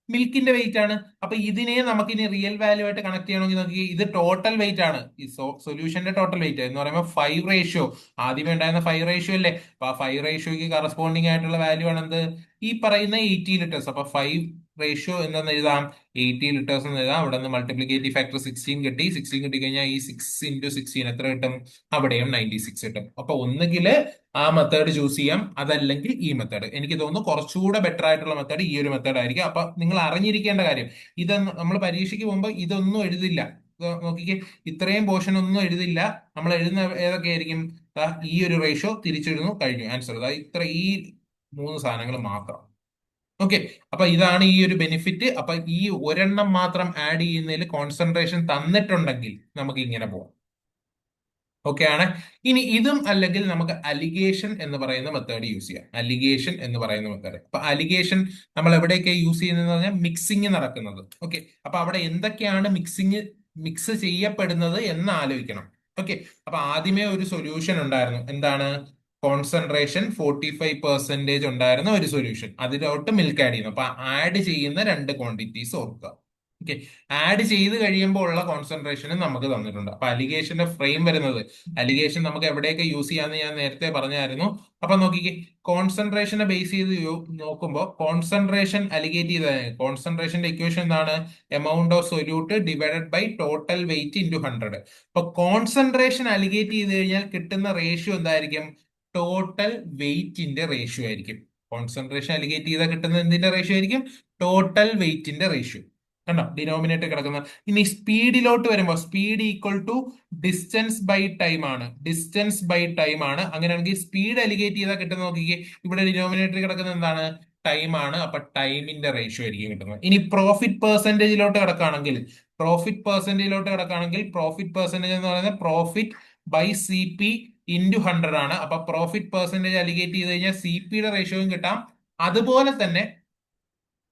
മിൽക്കിന്റെ വെയിറ്റ് ആണ്. അപ്പൊ ഇതിനെ നമുക്ക് ഇനി റിയൽ വാല്യൂ ആയിട്ട് കണക്ട് ചെയ്യണമെങ്കിൽ നോക്കി, ഇത് ടോട്ടൽ വെയിറ്റ് ആണ്, ഈ സൊല്യൂഷന്റെ ടോട്ടൽ വെയിറ്റ് എന്ന് പറയുമ്പോൾ 5 റേഷ്യോ, ആദ്യമേ ഉണ്ടായിരുന്ന 5 റേഷ്യോ അല്ലേ. അപ്പൊ ആ 5 റേഷ്യോക്ക് കറസ്പോണ്ടിങ് ആയിട്ടുള്ള വാല്യൂ ആണ് എന്ത്? ഈ പറയുന്ന 80 ലിറ്റേഴ്സ്. അപ്പൊ 5 റേഷ്യോ എന്താന്ന് എഴുതാം? 80 ലിറ്റേഴ്സ് എന്ന് എഴുതാം. അവിടെ നിന്ന് മൾട്ടിപ്ലിക്കേറ്റീവ് ഫാക്ടർ 16 കിട്ടി. 16 കിട്ടി കഴിഞ്ഞാൽ ഈ 6 × 16 എത്ര കിട്ടും? അവിടെയും 96 കിട്ടും. അപ്പൊ ഒന്നുകില് ആ മെത്തേഡ് ചൂസ് ചെയ്യാം, അതല്ലെങ്കിൽ ഈ മെത്തേഡ്. എനിക്ക് തോന്നുന്നു കുറച്ചുകൂടെ ബെറ്റർ ആയിട്ടുള്ള മെത്തേഡ് ഈ ഒരു മെത്തേഡ് ആയിരിക്കും. അപ്പൊ നിങ്ങൾ അറിഞ്ഞിരിക്കേണ്ട കാര്യം, ഇത് നമ്മൾ പരീക്ഷയ്ക്ക് പോകുമ്പോൾ ഇതൊന്നും എഴുതില്ല. നോക്കിക്കേ, ഇത്രയും പോർഷൻ ഒന്നും എഴുതില്ല. നമ്മൾ എഴുതുന്ന ഏതൊക്കെ ആയിരിക്കും? ഈ ഒരു റേഷ്യോ തിരിച്ചെഴുതുന്നു, കഴിഞ്ഞു, ആൻസർ. ഈ 3 സാധനങ്ങൾ മാത്രം. ഓക്കെ, അപ്പൊ ഇതാണ് ഈ ഒരു ബെനിഫിറ്റ്. അപ്പൊ ഈ ഒരെണ്ണം മാത്രം ആഡ് ചെയ്യുന്നതിൽ കോൺസെൻട്രേഷൻ തന്നിട്ടുണ്ടെങ്കിൽ നമുക്ക് ഇങ്ങനെ പോവാം. ഓക്കെ ആണ്. ഇനി ഇതും അല്ലെങ്കിൽ നമുക്ക് അലിഗേഷൻ എന്ന് പറയുന്ന മെത്തേഡ് യൂസ് ചെയ്യാം. അലിഗേഷൻ എന്ന് പറയുന്ന മെത്തേഡ്. അപ്പൊ അലിഗേഷൻ നമ്മൾ എവിടെയൊക്കെ യൂസ് ചെയ്യുന്നതെന്ന് പറഞ്ഞാൽ മിക്സിങ് നടക്കുന്നത്. ഓക്കെ, അപ്പൊ അവിടെ എന്തൊക്കെയാണ് മിക്സ് ചെയ്യപ്പെടുന്നത് എന്ന് ആലോചിക്കണം. ഓക്കെ, അപ്പൊ ആദ്യമേ ഒരു സൊല്യൂഷൻ ഉണ്ടായിരുന്നു. എന്താണ്? കോൺസെൻട്രേഷൻ 45% ഉണ്ടായിരുന്ന ഒരു സൊല്യൂഷൻ, അതിലോട്ട് മിൽക്ക് ആഡ് ചെയ്യുന്നു. അപ്പൊ ആഡ് ചെയ്യുന്ന രണ്ട് ക്വാണ്ടിറ്റീസ് ഓർക്കുക. ഓക്കെ, ആഡ് ചെയ്ത് കഴിയുമ്പോൾ ഉള്ള കോൺസെൻട്രേഷനും നമുക്ക് തന്നിട്ടുണ്ട്. അപ്പൊ അലിഗേഷന്റെ ഫ്രെയിം വരുന്നത്, അലിഗേഷൻ നമുക്ക് എവിടെയൊക്കെ യൂസ് ചെയ്യാന്ന് ഞാൻ നേരത്തെ പറഞ്ഞായിരുന്നു. അപ്പൊ നോക്കിക്കേ, കോൺസെൻട്രേഷനെ ബേസ് ചെയ്ത് നോക്കുമ്പോൾ കോൺസെൻട്രേഷൻ അലിഗേറ്റ് ചെയ്ത കോൺസെൻട്രേഷന്റെ ഇക്വേഷൻ എന്താണ്? Amount of solute divided by total weight into 100. അപ്പൊ കോൺസെൻട്രേഷൻ അലിഗേറ്റ് ചെയ്ത് കഴിഞ്ഞാൽ കിട്ടുന്ന റേഷ്യോ എന്തായിരിക്കും? ടോട്ടൽ വെയിറ്റിന്റെ റേഷ്യോ ആയിരിക്കും. കോൺസെൻട്രേഷൻ അലിഗേറ്റ് ചെയ്താൽ കിട്ടുന്ന എന്തിന്റെ റേഷ്യോ ആയിരിക്കും? ടോട്ടൽ വെയിറ്റിന്റെ റേഷ്യോ. കണ്ടോ, ഡിനോമിനേറ്റർ കിടക്കുന്ന. ഇനി സ്പീഡിലോട്ട് വരുമ്പോൾ speed equal to distance by time ആണ്. ഡിസ്റ്റൻസ് ബൈ ടൈം ആണ്. അങ്ങനെയാണെങ്കിൽ സ്പീഡ് അലിഗേറ്റ് ചെയ്താൽ കിട്ടുന്ന നോക്കിക്കേ, ഇവിടെ ഡിനോമിനേറ്റർ കിടക്കുന്നത് എന്താണ്? ടൈം ആണ്. അപ്പൊ ടൈമിന്റെ റേഷ്യോ ആയിരിക്കും കിട്ടുന്നത്. ഇനി പ്രോഫിറ്റ് പെർസെന്റേജിലോട്ട് കിടക്കുകയാണെങ്കിൽ പ്രോഫിറ്റ് പെർസെന്റേജ് എന്ന് പറയുന്നത് profit by C P into 100 ആണ്. അപ്പൊ പ്രോഫിറ്റ് പെർസെന്റേജ് അലിഗേറ്റ് ചെയ്ത് കഴിഞ്ഞാൽ സി പിയുടെ റേഷ്യോയും കിട്ടാം, അതുപോലെ തന്നെ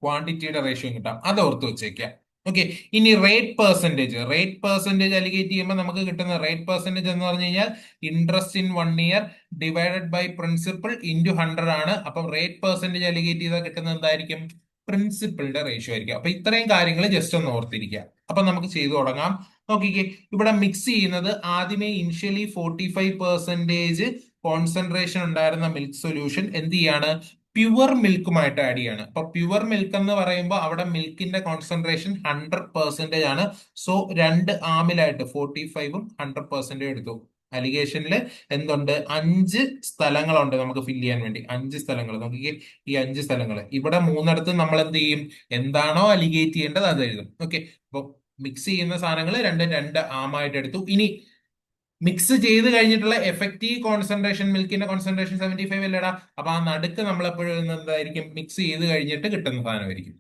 ക്വാണ്ടിറ്റിയുടെ റേഷ്യോ കിട്ടാം. അത് ഓർത്ത് വെച്ചേക്കാം. ഓക്കെ, ഇനി റേറ്റ് പെർസെന്റേജ് അലിഗേറ്റ് ചെയ്യുമ്പോൾ നമുക്ക് കിട്ടുന്ന റേറ്റ് പെർസെന്റേജ് എന്ന് പറഞ്ഞു കഴിഞ്ഞാൽ interest in 1 year divided by principal into 100 ആണ്. അപ്പം റേറ്റ് പെർസെന്റേജ് അലിഗേറ്റ് ചെയ്താൽ കിട്ടുന്നത് എന്തായിരിക്കും? പ്രിൻസിപ്പിളിന്റെ റേഷ്യോ ആയിരിക്കും. അപ്പൊ ഇത്രയും കാര്യങ്ങൾ ജസ്റ്റ് ഒന്ന് ഓർത്തിരിക്കുക. അപ്പൊ നമുക്ക് ചെയ്തു തുടങ്ങാം. നോക്കിക്കേ, ഇവിടെ മിക്സ് ചെയ്യുന്നത് ആദ്യമേ ഇനിഷ്യലി 45% കോൺസെൻട്രേഷൻ ഉണ്ടായിരുന്ന മിൽക്ക് സൊല്യൂഷൻ എന്ത് ചെയ്യാണ്? പ്യുവർ മിൽക്കുമായിട്ട് ആഡ് ചെയ്യാണ്. അപ്പൊ പ്യുവർ മിൽക്ക് എന്ന് പറയുമ്പോൾ അവിടെ മിൽക്കിന്റെ കോൺസെൻട്രേഷൻ 100% ആണ്. സോ രണ്ട് ആമിലായിട്ട് 45ഉം 100% എടുത്തു. അലിഗേഷനിൽ എന്തുണ്ട്? 5 സ്ഥലങ്ങളുണ്ട് നമുക്ക് ഫില്ല് ചെയ്യാൻ വേണ്ടി. 5 സ്ഥലങ്ങൾ നോക്കിക്കേ, ഈ 5 സ്ഥലങ്ങൾ ഇവിടെ 3 നമ്മൾ എന്ത് ചെയ്യും? എന്താണോ അലിഗേറ്റ് ചെയ്യേണ്ടത് അത് എഴുതും. ഓക്കെ, അപ്പൊ മിക്സ് ചെയ്യുന്ന സാധനങ്ങൾ രണ്ട് ആമായിട്ട് എടുത്തു. ഇനി മിക്സ് ചെയ്ത് കഴിഞ്ഞിട്ടുള്ള എഫക്റ്റീവ് കോൺസെൻട്രേഷൻ, മിൽക്കിന്റെ കോൺസെൻട്രേഷൻ 75 അല്ലേടാ. അപ്പൊ ആ നടുക്ക് നമ്മൾ എപ്പോഴും എന്തായിരിക്കും? മിക്സ് ചെയ്ത് കഴിഞ്ഞിട്ട് കിട്ടുന്ന സാധനമായിരിക്കും.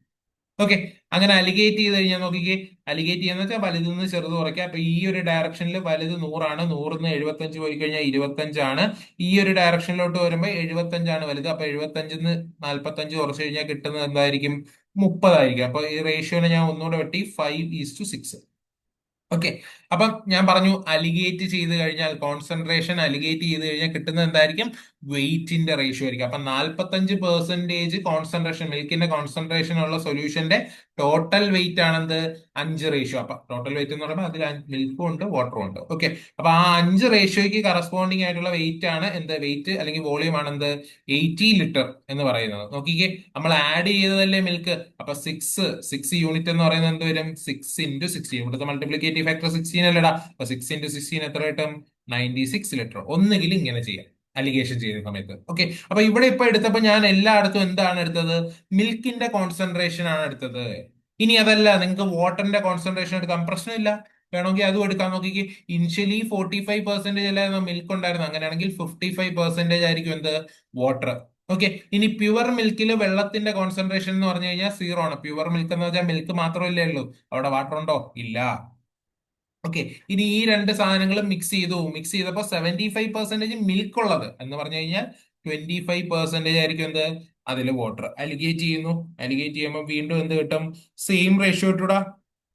ഓക്കെ, അങ്ങനെ അലിഗേറ്റ് ചെയ്ത് കഴിഞ്ഞാൽ നോക്കിക്കേ, അലിഗേറ്റ് ചെയ്യാന്ന് വെച്ചാൽ വലുതിൽ നിന്ന് ചെറുത് കുറയ്ക്കുക. അപ്പൊ ഈ ഒരു ഡയറക്ഷനിൽ വലുത് 100 ആണ്. 100 75 പോയി കഴിഞ്ഞാൽ 25 ആണ്. ഈ ഒരു ഡയറക്ഷനിലോട്ട് വരുമ്പോൾ 75 ആണ് വലുത്. അപ്പൊ 75 45 കുറച്ച് കഴിഞ്ഞാൽ കിട്ടുന്നത് എന്തായിരിക്കും? 30 ആയിരിക്കും. അപ്പൊ ഈ റേഷ്യോനെ ഞാൻ ഒന്നുകൂടെ വെട്ടി 5:6. ഓക്കെ, അപ്പം ഞാൻ പറഞ്ഞു അലിഗേറ്റ് ചെയ്ത് കഴിഞ്ഞാൽ അലിഗേറ്റ് ചെയ്ത് കഴിഞ്ഞാൽ കിട്ടുന്നത് എന്തായിരിക്കും? വെയിറ്റിന്റെ റേഷ്യോ ആയിരിക്കും. അപ്പൊ 45% കോൺസെൻട്രേഷൻ, മിൽക്കിന്റെ കോൺസെൻട്രേഷൻ ഉള്ള സൊല്യൂഷന്റെ ടോട്ടൽ വെയിറ്റ് ആണെന്ത്? 5 റേഷ്യോ. അപ്പൊ ടോട്ടൽ വെയിറ്റ് എന്ന് പറയുമ്പോൾ അതിൽ മിൽക്കും ഉണ്ട് വാട്ടറും ഉണ്ട്. ഓക്കെ, അപ്പൊ ആ 5 റേഷ്യോയ്ക്ക് കറസ്പോണ്ടിങ് ആയിട്ടുള്ള വെയിറ്റ് ആണ് എന്ത്? വെയിറ്റ് അല്ലെങ്കിൽ വോളിയം ആണെന്ത്? 80 ലിറ്റർ എന്ന് പറയുന്നത്. നോക്കിക്കേ, നമ്മൾ ആഡ് ചെയ്തതല്ലേ മിൽക്ക്. അപ്പൊ 6 യൂണിറ്റ് എന്ന് പറയുന്നത് എന്ത് വരും? 6 × 16. ഇവിടുത്തെ മൾട്ടിപ്ലിക്കേറ്റീവ് ഫാക്ടർ 16 അല്ലടാ. അപ്പൊ 6 × 16 എത്ര കിട്ടും? 96 ലിറ്റർ. ഒന്നുകിൽ ഇങ്ങനെ ചെയ്യാം, അലിഗേഷൻ ചെയ്യുന്ന സമയത്ത്. ഓക്കെ, അപ്പൊ ഇവിടെ ഇപ്പൊ എടുത്തപ്പോ ഞാൻ എല്ലായിടത്തും എന്താണ് എടുത്തത്? മിൽക്കിന്റെ കോൺസെൻട്രേഷൻ ആണ് എടുത്തത്. ഇനി അതല്ല, നിങ്ങൾക്ക് വാട്ടറിന്റെ കോൺസെൻട്രേഷൻ എടുക്കാം, പ്രശ്നമില്ല. വേണമെങ്കിൽ അതും എടുക്കാൻ നോക്കിക്ക്. ഇനിഷ്യലി 45% അല്ലായിരുന്നു മിൽക്ക് ഉണ്ടായിരുന്നു, അങ്ങനെയാണെങ്കിൽ 55% ആയിരിക്കും എന്ത്? വാട്ടർ. ഓക്കെ, ഇനി പ്യുവർ മിൽക്കിൽ വെള്ളത്തിന്റെ കോൺസെൻട്രേഷൻ എന്ന് പറഞ്ഞു കഴിഞ്ഞാൽ 0 ആണ്. പ്യുവർ മിൽക്ക് എന്ന് വെച്ചാൽ മിൽക്ക് മാത്രമല്ലേ ഉള്ളൂ, അവിടെ വാട്ടർ ഉണ്ടോ? ഇല്ല. ഓക്കെ, ഇനി ഈ രണ്ട് സാധനങ്ങളും മിക്സ് ചെയ്തപ്പോൾ 75% മിൽക്ക് ഉള്ളത് എന്ന് പറഞ്ഞു കഴിഞ്ഞാൽ 25% ആയിരിക്കും എന്ത്? അതിൽ വാട്ടർ. അലിഗേറ്റ് ചെയ്യുന്നു. അലിഗേറ്റ് ചെയ്യുമ്പോൾ വീണ്ടും എന്ത് കിട്ടും? സെയിം റേഷ്യോ ഇട്ടൂടാ.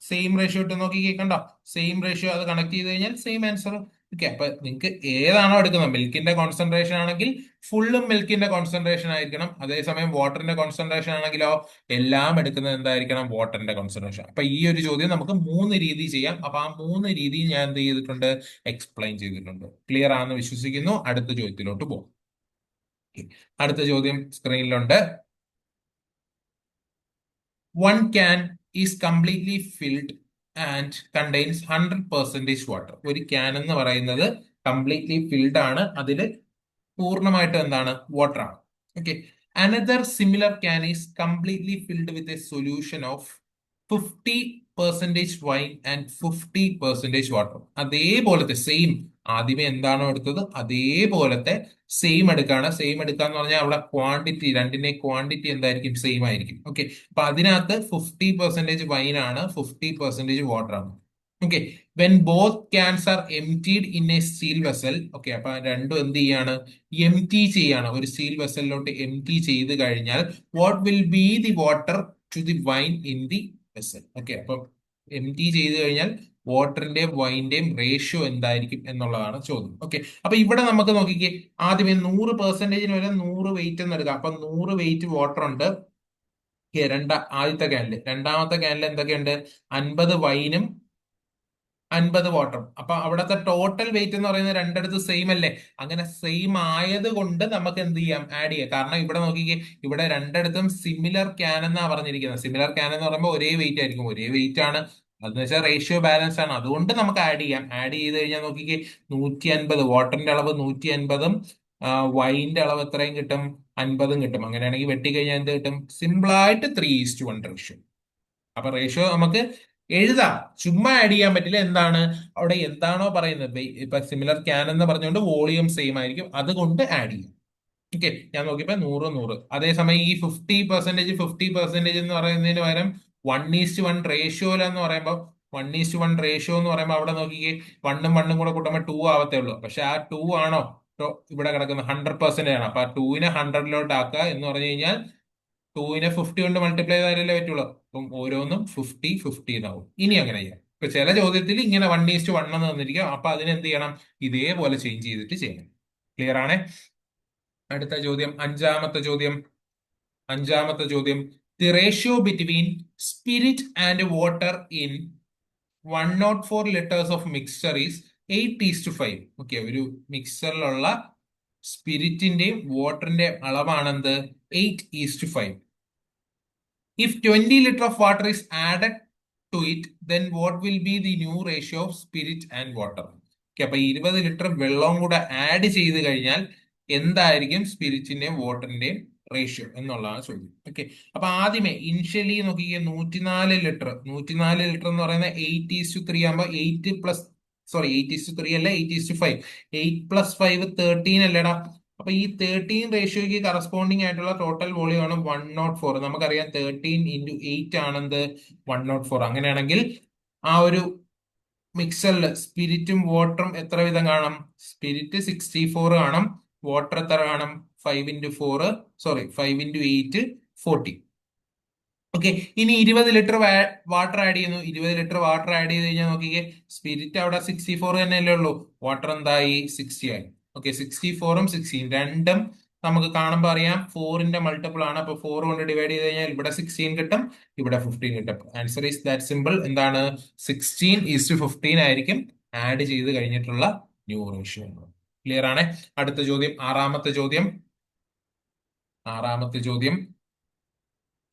സെയിം റേഷ്യോ ഇട്ട് നോക്കി കേൾക്കണ്ട. സെയിം റേഷ്യോ അത് കണക്ട് ചെയ്ത് കഴിഞ്ഞാൽ സെയിം ആൻസർ. ഓക്കെ, അപ്പൊ നിങ്ങൾക്ക് ഏതാണോ എടുക്കുന്നത്, മിൽക്കിന്റെ കോൺസെൻട്രേഷൻ ആണെങ്കിൽ ഫുള്ളും മിൽക്കിന്റെ കോൺസെൻട്രേഷൻ ആയിരിക്കണം. അതേസമയം വാട്ടറിന്റെ കോൺസെൻട്രേഷൻ ആണെങ്കിലോ എല്ലാം എടുക്കുന്നത് എന്തായിരിക്കണം? വാട്ടറിന്റെ കോൺസെൻട്രേഷൻ. അപ്പൊ ഈ ഒരു ചോദ്യം നമുക്ക് 3 രീതി ചെയ്യാം. അപ്പൊ ആ 3 രീതി ഞാൻ എന്ത് ചെയ്തിട്ടുണ്ട്? എക്സ്പ്ലെയിൻ ചെയ്തിട്ടുണ്ട്. ക്ലിയർ ആണെന്ന് വിശ്വസിക്കുന്നു. അടുത്ത ചോദ്യത്തിലോട്ട് പോകും. അടുത്ത ചോദ്യം സ്ക്രീനിലുണ്ട്. One can is completely filled and contains 100% water. ഒരു ക്യാൻ എന്ന് പറയുന്നത് കംപ്ലീറ്റ്ലി ഫിൽഡ് ആണ്, അതിൽ പൂർണ്ണമായിട്ടും എന്താണ്? വാട്ടർ ആണ്. Okay, another similar can is completely filled with a solution of 50% wine and 50% water. അതേപോലത്തെ സെയിം, ആദ്യമേ എന്താണോ എടുത്തത് അതേപോലത്തെ സെയിം എടുക്കാണ്. സെയിം എടുക്കാന്ന് പറഞ്ഞാൽ അവിടെ ക്വാണ്ടിറ്റി, രണ്ടിന്റെ ക്വാണ്ടിറ്റി എന്തായിരിക്കും? സെയിം ആയിരിക്കും. ഓക്കെ, അപ്പൊ അതിനകത്ത് 50% വൈൻ ആണ്, 50% വാട്ടർ ആണ്. Okay, when both cans are emptied in a steel vessel. Okay, അപ്പൊ രണ്ടും എന്ത് ചെയ്യാണ്? എം ടി ചെയ്യാണ്. ഒരു സ്റ്റീൽ വെസലിലോട്ട് എം ടി ചെയ്ത് കഴിഞ്ഞാൽ what will be the water to the wine in the vessel. Okay, അപ്പൊ എം ടി ചെയ്ത് കഴിഞ്ഞാൽ വാട്ടറിന്റെയും വൈന്റെയും റേഷ്യോ എന്തായിരിക്കും എന്നുള്ളതാണ് ചോദ്യം. ഓക്കെ, അപ്പൊ ഇവിടെ നമുക്ക് നോക്കിക്കേ, ആദ്യമേ 100% വരെ 100 വെയിറ്റ് എന്ന് എടുക്കാം. അപ്പൊ 100 വെയിറ്റ് വാട്ടർ ഉണ്ട്. ആദ്യത്തെ ക്യാനില്. രണ്ടാമത്തെ ക്യാനിൽ എന്തൊക്കെയുണ്ട്? 50 വൈനും 50 വാട്ടറും. അപ്പൊ അവിടുത്തെ ടോട്ടൽ വെയിറ്റ് എന്ന് പറയുന്നത് രണ്ടിടത്ത് സെയിം അല്ലേ? അങ്ങനെ സെയിം ആയത് കൊണ്ട് നമുക്ക് എന്ത് ചെയ്യാം? ആഡ് ചെയ്യാം. കാരണം ഇവിടെ നോക്കിക്കേ, ഇവിടെ രണ്ടിടത്തും സിമിലർ ക്യാൻ എന്നാ പറഞ്ഞിരിക്കുന്നത്. സിമിലർ ക്യാൻ എന്ന് പറയുമ്പോൾ ഒരേ വെയിറ്റ് ആയിരിക്കും. ഒരേ വെയിറ്റ് ആണ്, അതെന്ന് വെച്ചാൽ റേഷ്യോ ബാലൻസ് ആണ്. അതുകൊണ്ട് നമുക്ക് ആഡ് ചെയ്യാം. ആഡ് ചെയ്ത് കഴിഞ്ഞാൽ നോക്കിക്കേ, 150 വാട്ടറിന്റെ അളവ് 150ഉം വൈൻ്റെ അളവ് എത്രയും കിട്ടും? 50ഉം കിട്ടും. അങ്ങനെയാണെങ്കിൽ വെട്ടിക്കഴിഞ്ഞാൽ എന്ത് കിട്ടും? സിമ്പിൾ ആയിട്ട് 3:1 റേഷ്യോ. അപ്പൊ റേഷ്യോ നമുക്ക് എഴുതാം, ചുമ്മാ ആഡ് ചെയ്യാൻ പറ്റില്ല. എന്താണ് അവിടെ എന്താണോ പറയുന്നത്? ഇപ്പൊ സിമിലർ ക്യാൻ എന്ന് പറഞ്ഞുകൊണ്ട് വോളിയം സെയിം ആയിരിക്കും, അതുകൊണ്ട് ആഡ് ചെയ്യും. ഓക്കെ, ഞാൻ നോക്കിയപ്പോ 100 100. അതേസമയം ഈ 50% എന്ന് പറയുന്നതിന് പകരം 1:1 റേഷ്യോല എന്ന് പറയുമ്പോൾ 1:1 റേഷ്യോ എന്ന് പറയുമ്പോൾ അവിടെ നോക്കിക്കേ, വണ്ണും വണ്ണും കൂടെ കൂട്ടുമ്പോൾ 2 ആവത്തേ ഉള്ളൂ. പക്ഷെ ആ 2 ആണോ ഇവിടെ കിടക്കുന്നത്? 100% ആണ്. അപ്പൊ ആ 2നെ 100ലോട്ട് ആക്കുക എന്ന് പറഞ്ഞു കഴിഞ്ഞാൽ 2നെ 50 കൊണ്ട് മൾട്ടിപ്ലൈ ചെയ്താലല്ലേ പറ്റുള്ളൂ. അപ്പം ഓരോന്നും 50 50 എന്നാവും. ഇനി അങ്ങനെ ചെയ്യാം. ഇപ്പൊ ചില ചോദ്യത്തിൽ ഇങ്ങനെ 1:1 എന്ന് തന്നിരിക്കും, അപ്പൊ അതിനെന്ത് ചെയ്യണം? ഇതേപോലെ ചേഞ്ച് ചെയ്തിട്ട് ചെയ്യണം. ക്ലിയർ ആണേ? അടുത്ത ചോദ്യം, അഞ്ചാമത്തെ ചോദ്യം. The ratio between spirit and water in 104 litres of mixture is 8:5. Okay, ഒരു മിക്സറിലുള്ള സ്പിരിറ്റിന്റെയും വാട്ടറിന്റെയും അളവാണെന്ത്? 8:5. If 20 liter of water is added to it, then what will be the new ratio of spirit and water? Okay, അപ്പൊ 20 ലിറ്റർ വെള്ളവും കൂടെ ആഡ് ചെയ്ത് കഴിഞ്ഞാൽ എന്തായിരിക്കും സ്പിരിറ്റിന്റെയും വാട്ടറിന്റെയും റേഷ്യോ എന്നുള്ളതാണ് ചോദ്യം. ഓക്കെ, അപ്പൊ ആദ്യമേ ഇനിഷ്യലി നോക്കിക്കേ, 104 ലിറ്റർ എന്ന് പറയുന്നത് 8:3 ആകുമ്പോൾ 8+3 അല്ല, 8:5. 8+5 13 അല്ലേടാ? അപ്പൊ ഈ 13 റേഷ്യോയ്ക്ക് കറസ്പോണ്ടിങ് ആയിട്ടുള്ള ടോട്ടൽ വോളിയം ആണ് 104. നമുക്കറിയാം 13 × 8 ആണെന്ത്? 104. അങ്ങനെയാണെങ്കിൽ ആ ഒരു മിക്സറിൽ സ്പിരിറ്റും വാട്ടറും എത്ര വീതം കാണും? സ്പിരിറ്റ് 64 കാണും, വാട്ടർ എത്ര കാണും? 5 × 8 40. ഓക്കെ, ഇനി 20 ലിറ്റർ വാട്ടർ ആഡ് ചെയ്യുന്നു. 20 ലിറ്റർ വാട്ടർ ആഡ് ചെയ്ത് കഴിഞ്ഞാൽ നോക്കിക്കേ, സ്പിരിറ്റ് അവിടെ 64 തന്നെയല്ലേ ഉള്ളൂ, വാട്ടർ എന്തായി? 60 ആയി. ഓക്കെ, 64ഉം 60 രണ്ടും നമുക്ക് കാണുമ്പോൾ അറിയാം 4ന്റെ മൾട്ടിപ്പിൾ ആണ്. അപ്പൊ 4 കൊണ്ട് ഡിവൈഡ് ചെയ്ത് കഴിഞ്ഞാൽ ഇവിടെ 16 കിട്ടും, ഇവിടെ 15 കിട്ടും. Answer is that simple. എന്താണ്? 16:15 ആയിരിക്കും ആഡ് ചെയ്ത് കഴിഞ്ഞിട്ടുള്ള ന്യൂ റേഷ്യോ. ക്ലിയർ ആണ്? അടുത്ത ചോദ്യം, ആറാമത്തെ ചോദ്യം.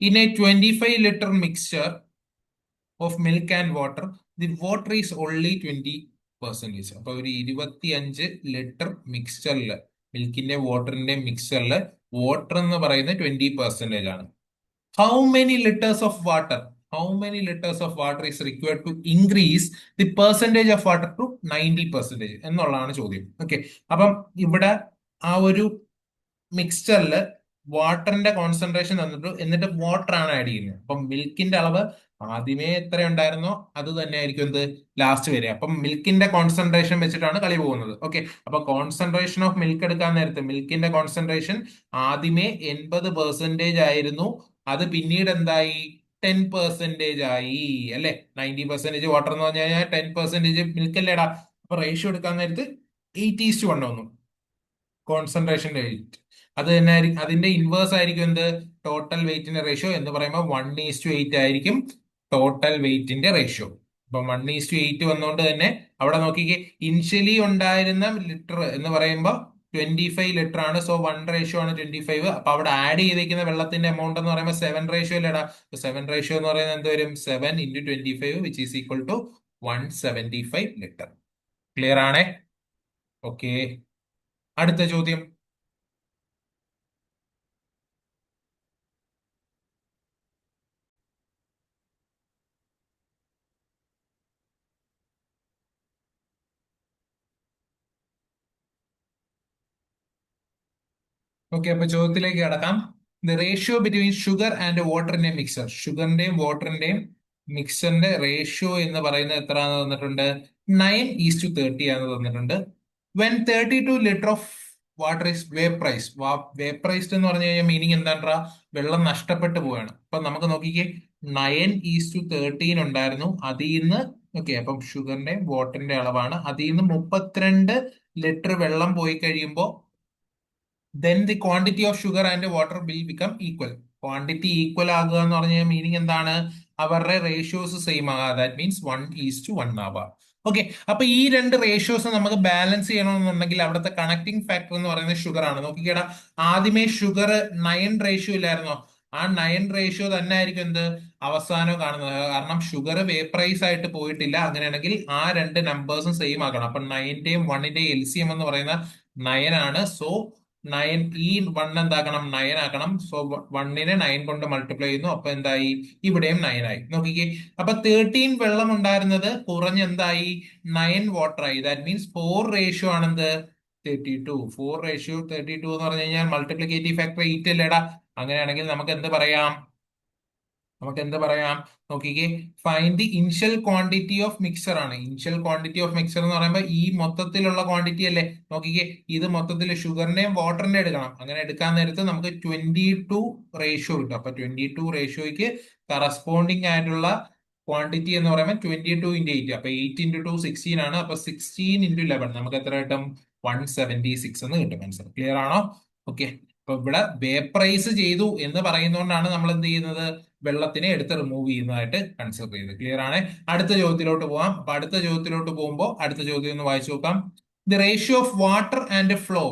In a 25 liter mixture of milk and water, the water is only 20%. അപ്പൊ ഒരു 25 ലിറ്റർ മിക്സ്ചറിൽ മിൽക്കിന്റെ വാട്ടറിന്റെയും മിക്സറിൽ വാട്ടർ എന്ന് പറയുന്നത് 20% ആണ്. How many litres of water how many litres of water is required to increase the percentage of water to 90% എന്നുള്ളതാണ് ചോദ്യം. ഓക്കെ, അപ്പം ഇവിടെ ആ ഒരു മിക്സ്ചറിൽ വാട്ടറിന്റെ കോൺസെൻട്രേഷൻ തന്നിട്ടു, എന്നിട്ട് വാട്ടർ ആണ് ആഡ് ചെയ്യുന്നത്. അപ്പം മിൽക്കിന്റെ അളവ് ആദ്യമേ എത്ര ഉണ്ടായിരുന്നോ അത് തന്നെ ആയിരിക്കും എന്ത് ലാസ്റ്റ് വരെ. അപ്പം മിൽക്കിന്റെ കോൺസെൻട്രേഷൻ വെച്ചിട്ടാണ് കളി പോകുന്നത്. ഓക്കെ, അപ്പൊ കോൺസെൻട്രേഷൻ ഓഫ് മിൽക്ക് എടുക്കാൻ നേരത്ത് മിൽക്കിന്റെ കോൺസെൻട്രേഷൻ ആദ്യമേ 80% ആയിരുന്നു. അത് പിന്നീട് എന്തായി 10% ആയി അല്ലെ. 90% വാട്ടർ എന്ന് പറഞ്ഞു കഴിഞ്ഞാൽ 10% മിൽക്ക് അല്ലേടാ. അപ്പൊ റേഷ്യോ എടുക്കാൻ നേരത്ത് 8:1 വന്നു കോൺസെൻട്രേഷൻ റേറ്റ്. അത് തന്നെ ആയിരിക്കും അതിന്റെ ഇൻവേഴ്സ് ആയിരിക്കും എന്ത് ടോട്ടൽ വെയിറ്റിന്റെ റേഷ്യോ എന്ന് പറയുമ്പോൾ 1:8 ആയിരിക്കും ടോട്ടൽ വെയിറ്റിന്റെ റേഷ്യോ. അപ്പൊ 1:8 വന്നുകൊണ്ട് തന്നെ അവിടെ നോക്കിക്കേ, ഇനിഷ്യലി ഉണ്ടായിരുന്ന ലിറ്റർ എന്ന് പറയുമ്പോൾ 25 ലിറ്റർ ആണ്. സോ 1 റേഷ്യോ ആണ് 25. അപ്പൊ അവിടെ ആഡ് ചെയ്തിരിക്കുന്ന വെള്ളത്തിന്റെ എമൗണ്ട് എന്ന് പറയുമ്പോൾ 7 റേഷ്യോ അല്ലേടാ. 7 റേഷ്യോ എന്ന് പറയുന്നത് എന്ത് വരും? 7 × 25 which is equal to 175 litre. Clear ആണേ? ഓക്കെ, അടുത്ത ചോദ്യം. ഓക്കെ, അപ്പൊ ചോദ്യത്തിലേക്ക് കടക്കാം. The ratio between sugar and water in a mixer. ഷുഗറിന്റെയും വാട്ടറിന്റെയും മിക്സറിന്റെ റേഷ്യോ എന്ന് പറയുന്നത് എത്ര എന്ന് തന്നിട്ടുണ്ട്? 9:30 ആണ് തന്നിട്ടുണ്ട്. When 32 litre of water is vaporize. Vaporized എന്ന് പറഞ്ഞു കഴിഞ്ഞാൽ മീനിങ് എന്താണ്ടാ? വെള്ളം നഷ്ടപ്പെട്ടു പോവുകയാണ്. അപ്പൊ നമുക്ക് നോക്കിക്കേ, 9:13 ഉണ്ടായിരുന്നു. അതിൽ നിന്ന് ഓക്കെ, അപ്പം ഷുഗറിന്റെയും വാട്ടറിന്റെ അളവാണ്. അതിൽ നിന്ന് 32 ലിറ്റർ വെള്ളം പോയി കഴിയുമ്പോൾ then the quantity of sugar and water will become equal. Quantity equal ആകുക എന്ന് പറഞ്ഞാൽ മീനിങ് എന്താണ്? അവരുടെ റേഷ്യോസ് സെയിം ആകുക. ദാറ്റ് മീൻസ് 1:1 ആവുക. ഓക്കെ, അപ്പൊ ഈ രണ്ട് റേഷ്യോസ് നമുക്ക് ബാലൻസ് ചെയ്യണമെന്നുണ്ടെങ്കിൽ അവിടുത്തെ കണക്ടിങ് ഫാക്ടർ എന്ന് പറയുന്നത് ഷുഗർ ആണ്. നോക്കിക്കേടാ, ആദ്യമേ ഷുഗർ 9 റേഷ്യോ ഇല്ലായിരുന്നോ? ആ 9 റേഷ്യോ തന്നെ ആയിരിക്കും എന്ത് അവസാനം കാണുന്നത്. കാരണം ഷുഗർ വേപ്പറൈസ് ആയിട്ട് പോയിട്ടില്ല. അങ്ങനെയാണെങ്കിൽ ആ രണ്ട് നമ്പേഴ്സും സെയിം ആക്കണം. അപ്പൊ 9ന്റെയും 1ന്റെയും LCM എന്ന് പറയുന്ന 9 ആണ്. സോ 9 ഈ 1 എന്താക്കണം? 9 ആക്കണം. സോ 1നെ 9 കൊണ്ട് മൾട്ടിപ്ലൈ ചെയ്യുന്നു. അപ്പൊ എന്തായി? ഇവിടെയും 9 ആയി. നോക്കിക്കേ, അപ്പൊ 13 വെള്ളം ഉണ്ടായിരുന്നത് കുറഞ്ഞ് എന്തായി? 9 വാട്ടർ ആയി. That means 4 ratio ആണെന്ത് 32. 4:32 എന്ന് പറഞ്ഞു കഴിഞ്ഞാൽ മൾട്ടിപ്ലിക്കേറ്റീവ് ഫാക്ടർ 8 അല്ലേടാ. അങ്ങനെയാണെങ്കിൽ നമുക്ക് എന്ത് പറയാം? നോക്കിക്കേ, find the initial quantity of mixer ആണ്. ഇനിഷ്യൽ ക്വാണ്ടിറ്റി ഓഫ് മിക്സർ എന്ന് പറയുമ്പോൾ ഈ മൊത്തത്തിലുള്ള ക്വാണ്ടിറ്റി അല്ലേ. നോക്കിക്കേ, ഇത് മൊത്തത്തിൽ ഷുഗറിന്റെയും വാട്ടറിന്റെയും എടുക്കണം. അങ്ങനെ എടുക്കാൻ നേരത്ത് നമുക്ക് 22 റേഷ്യോ കിട്ടും. അപ്പൊ 22 റേഷ്യോയ്ക്ക് കറസ്പോണ്ടിങ് ആയിട്ടുള്ള ക്വാണ്ടിറ്റി എന്ന് പറയുമ്പോൾ 22 × 8. അപ്പൊ 8 × 2 16 ആണ്. അപ്പൊ 16 × 11 നമുക്ക് എത്ര കിട്ടും? 176 എന്ന് കിട്ടും. ആൻസർ ക്ലിയർ ആണോ? ഓക്കെ, അപ്പൊ ഇവിടെ വേപ്പറൈസ് ചെയ്തു എന്ന് പറയുന്നതുകൊണ്ടാണ് നമ്മൾ എന്ത് ചെയ്യുന്നത്? വെള്ളത്തിനെ എടുത്ത് റിമൂവ് ചെയ്യുന്നതായിട്ട് കൺസിഡർ ചെയ്ത്. ക്ലിയർ ആണ്? അടുത്ത ചോദ്യത്തിലോട്ട് പോവാം. അപ്പൊ അടുത്ത ചോദ്യത്തിലോട്ട് പോകുമ്പോൾ അടുത്ത ചോദ്യം ഒന്ന് വായിച്ചു നോക്കാം. The ratio of water and flow.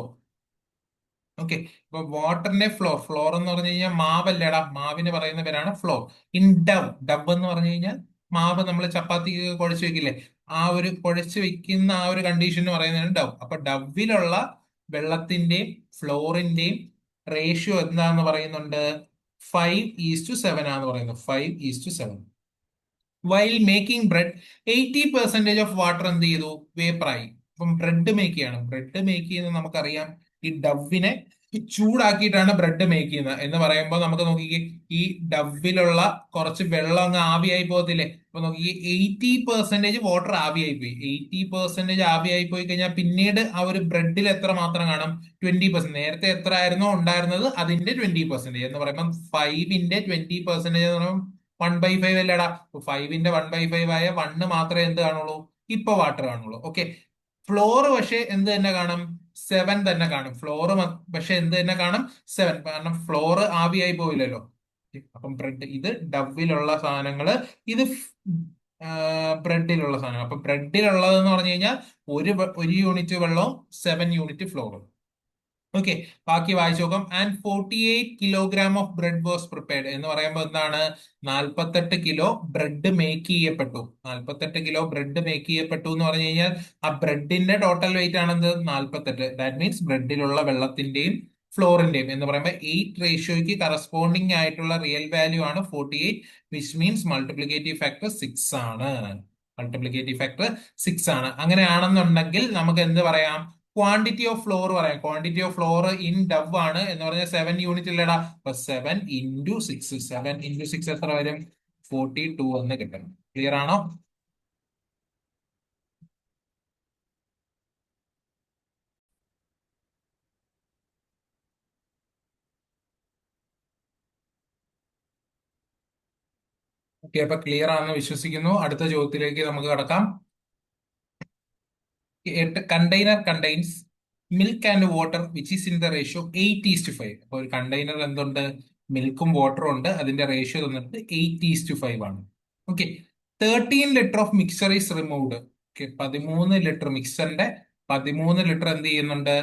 Okay, ഇപ്പൊ വാട്ടറിന്റെ ഫ്ലോർ എന്ന് പറഞ്ഞു കഴിഞ്ഞാൽ മാവല്ലേടാ. മാവിന് പറയുന്ന പേരാണ് ഫ്ലോർ. ഇൻ ഡവ് എന്ന് പറഞ്ഞു കഴിഞ്ഞാൽ മാവ് നമ്മൾ ചപ്പാത്തി കുഴച്ച് വെക്കില്ലേ, ആ ഒരു കുഴച്ച് വെക്കുന്ന ആ ഒരു കണ്ടീഷന് പറയുന്നതാണ് ഡവ്. അപ്പൊ ഡവിലുള്ള വെള്ളത്തിന്റെയും ഫ്ലോറിന്റെയും റേഷ്യോ എന്താന്ന് പറയുന്നുണ്ട്? 5:7 ആന്ന് പറയുന്നത്. 5:7. While making bread 80% of water എന്ത് ചെയ്തു? വേപ്പറായി. അപ്പം ബ്രെഡ് മേക്ക് ചെയ്യണം. ബ്രെഡ് മേക്ക് ചെയ്യുന്നത് നമുക്കറിയാം, ഈ ഡവിനെ ചൂടാക്കിയിട്ടാണ് ബ്രെഡ് മേക്ക് ചെയ്യുന്നത്. എന്ന് പറയുമ്പോൾ നമുക്ക് നോക്കിക്കേ, ഈ ഡവിലുള്ള കുറച്ച് വെള്ളം അങ്ങ് ആവിയായി പോകത്തില്ലേ. അപ്പൊ നോക്കിക്കേ, 80% വാട്ടർ ആവിയായി പോയി. 80% ആവിയായി പോയി കഴിഞ്ഞാൽ പിന്നീട് ആ ഒരു ബ്രെഡിൽ എത്ര മാത്രം കാണും? 20%. നേരത്തെ എത്ര ആയിരുന്നോ ഉണ്ടായിരുന്നത് അതിന്റെ 20% എന്ന് പറയുമ്പോൾ 5ന്റെ 20% എന്ന് പറയുമ്പോൾ 1/5 അല്ലേടാ. 5ന്റെ 1/5 ആയ 1 മാത്രമേ എന്ത് കാണുള്ളൂ? ഇപ്പൊ വാട്ടർ കാണുള്ളൂ. ഓക്കെ, ഫ്ലോർ പക്ഷെ എന്ത് തന്നെ കാണും? 7 തന്നെ കാണും. ഫ്ലോർ പക്ഷെ എന്ത് തന്നെ കാണും? 7. കാരണം ഫ്ലോർ ആവിയായി പോയില്ലല്ലോ. അപ്പം ബ്രെഡ് ഇത് ഡവിലുള്ള സാധനങ്ങള്, ഇത് ബ്രെഡിലുള്ള സാധനം. അപ്പൊ ബ്രെഡിലുള്ളത് എന്ന് പറഞ്ഞു കഴിഞ്ഞാൽ ഒരു യൂണിറ്റ് വെള്ളവും 7 യൂണിറ്റ് ഫ്ലോറും. ഓക്കെ, ബാക്കി വായിച്ചു നോക്കാം. And 48 kilogram of bread was prepared എന്ന് പറയുമ്പോൾ എന്താണ്? 48 കിലോ ബ്രെഡ് മേക്ക് ചെയ്യപ്പെട്ടു. 48 കിലോ ബ്രെഡ് മേക്ക് ചെയ്യപ്പെട്ടു എന്ന് പറഞ്ഞു കഴിഞ്ഞാൽ ആ ബ്രെഡിന്റെ ടോട്ടൽ വെയിറ്റ് ആണെന്ത്? 48. ദാറ്റ് മീൻസ് ബ്രെഡിലുള്ള വെള്ളത്തിന്റെയും ഫ്ലോറിന്റെയും എന്ന് പറയുമ്പോൾ 8 റേഷ്യോയ്ക്ക് കറസ്പോണ്ടിങ് ആയിട്ടുള്ള റിയൽ വാല്യൂ ആണ് 48, വിച്ച് മീൻസ് മൾട്ടിപ്ലിക്കേറ്റീവ് ഫാക്ടർ 6 ആണ്. മൾട്ടിപ്ലിക്കേറ്റീവ് ഫാക്ടർ 6 ആണ്. അങ്ങനെയാണെന്നുണ്ടെങ്കിൽ നമുക്ക് എന്ത് പറയാം? ക്വാണ്ടിറ്റി ഓഫ് ഫ്ലോർ പറയാം. Quantity of floor in Dove ആണ് എന്ന് പറഞ്ഞാൽ 7 യൂണിറ്റ് ഇല്ലടാ. അപ്പൊ 7 × 6, 7 × 6 എത്ര വരും? 42 എന്ന് കിട്ടും. ക്ലിയർ ആണോ? ഓക്കെ, അപ്പൊ ക്ലിയർ ആണെന്ന് വിശ്വസിക്കുന്നു. അടുത്ത ചോദ്യത്തിലേക്ക് നമുക്ക് കടക്കാം. Container contains milk and water which is in the ratio 8:5. അപ്പൊ ഒരു കണ്ടെയ്നർ എന്തുണ്ട്? മിൽക്കും വാട്ടറും ഉണ്ട്. അതിന്റെ റേഷ്യോ തന്നിട്ട് 8:5 ആണ്. Okay, 13 litre of mixer is removed. Okay, 13 litre മിക്സറിന്റെ 13 ലിറ്റർ എന്ത് ചെയ്യുന്നുണ്ട്?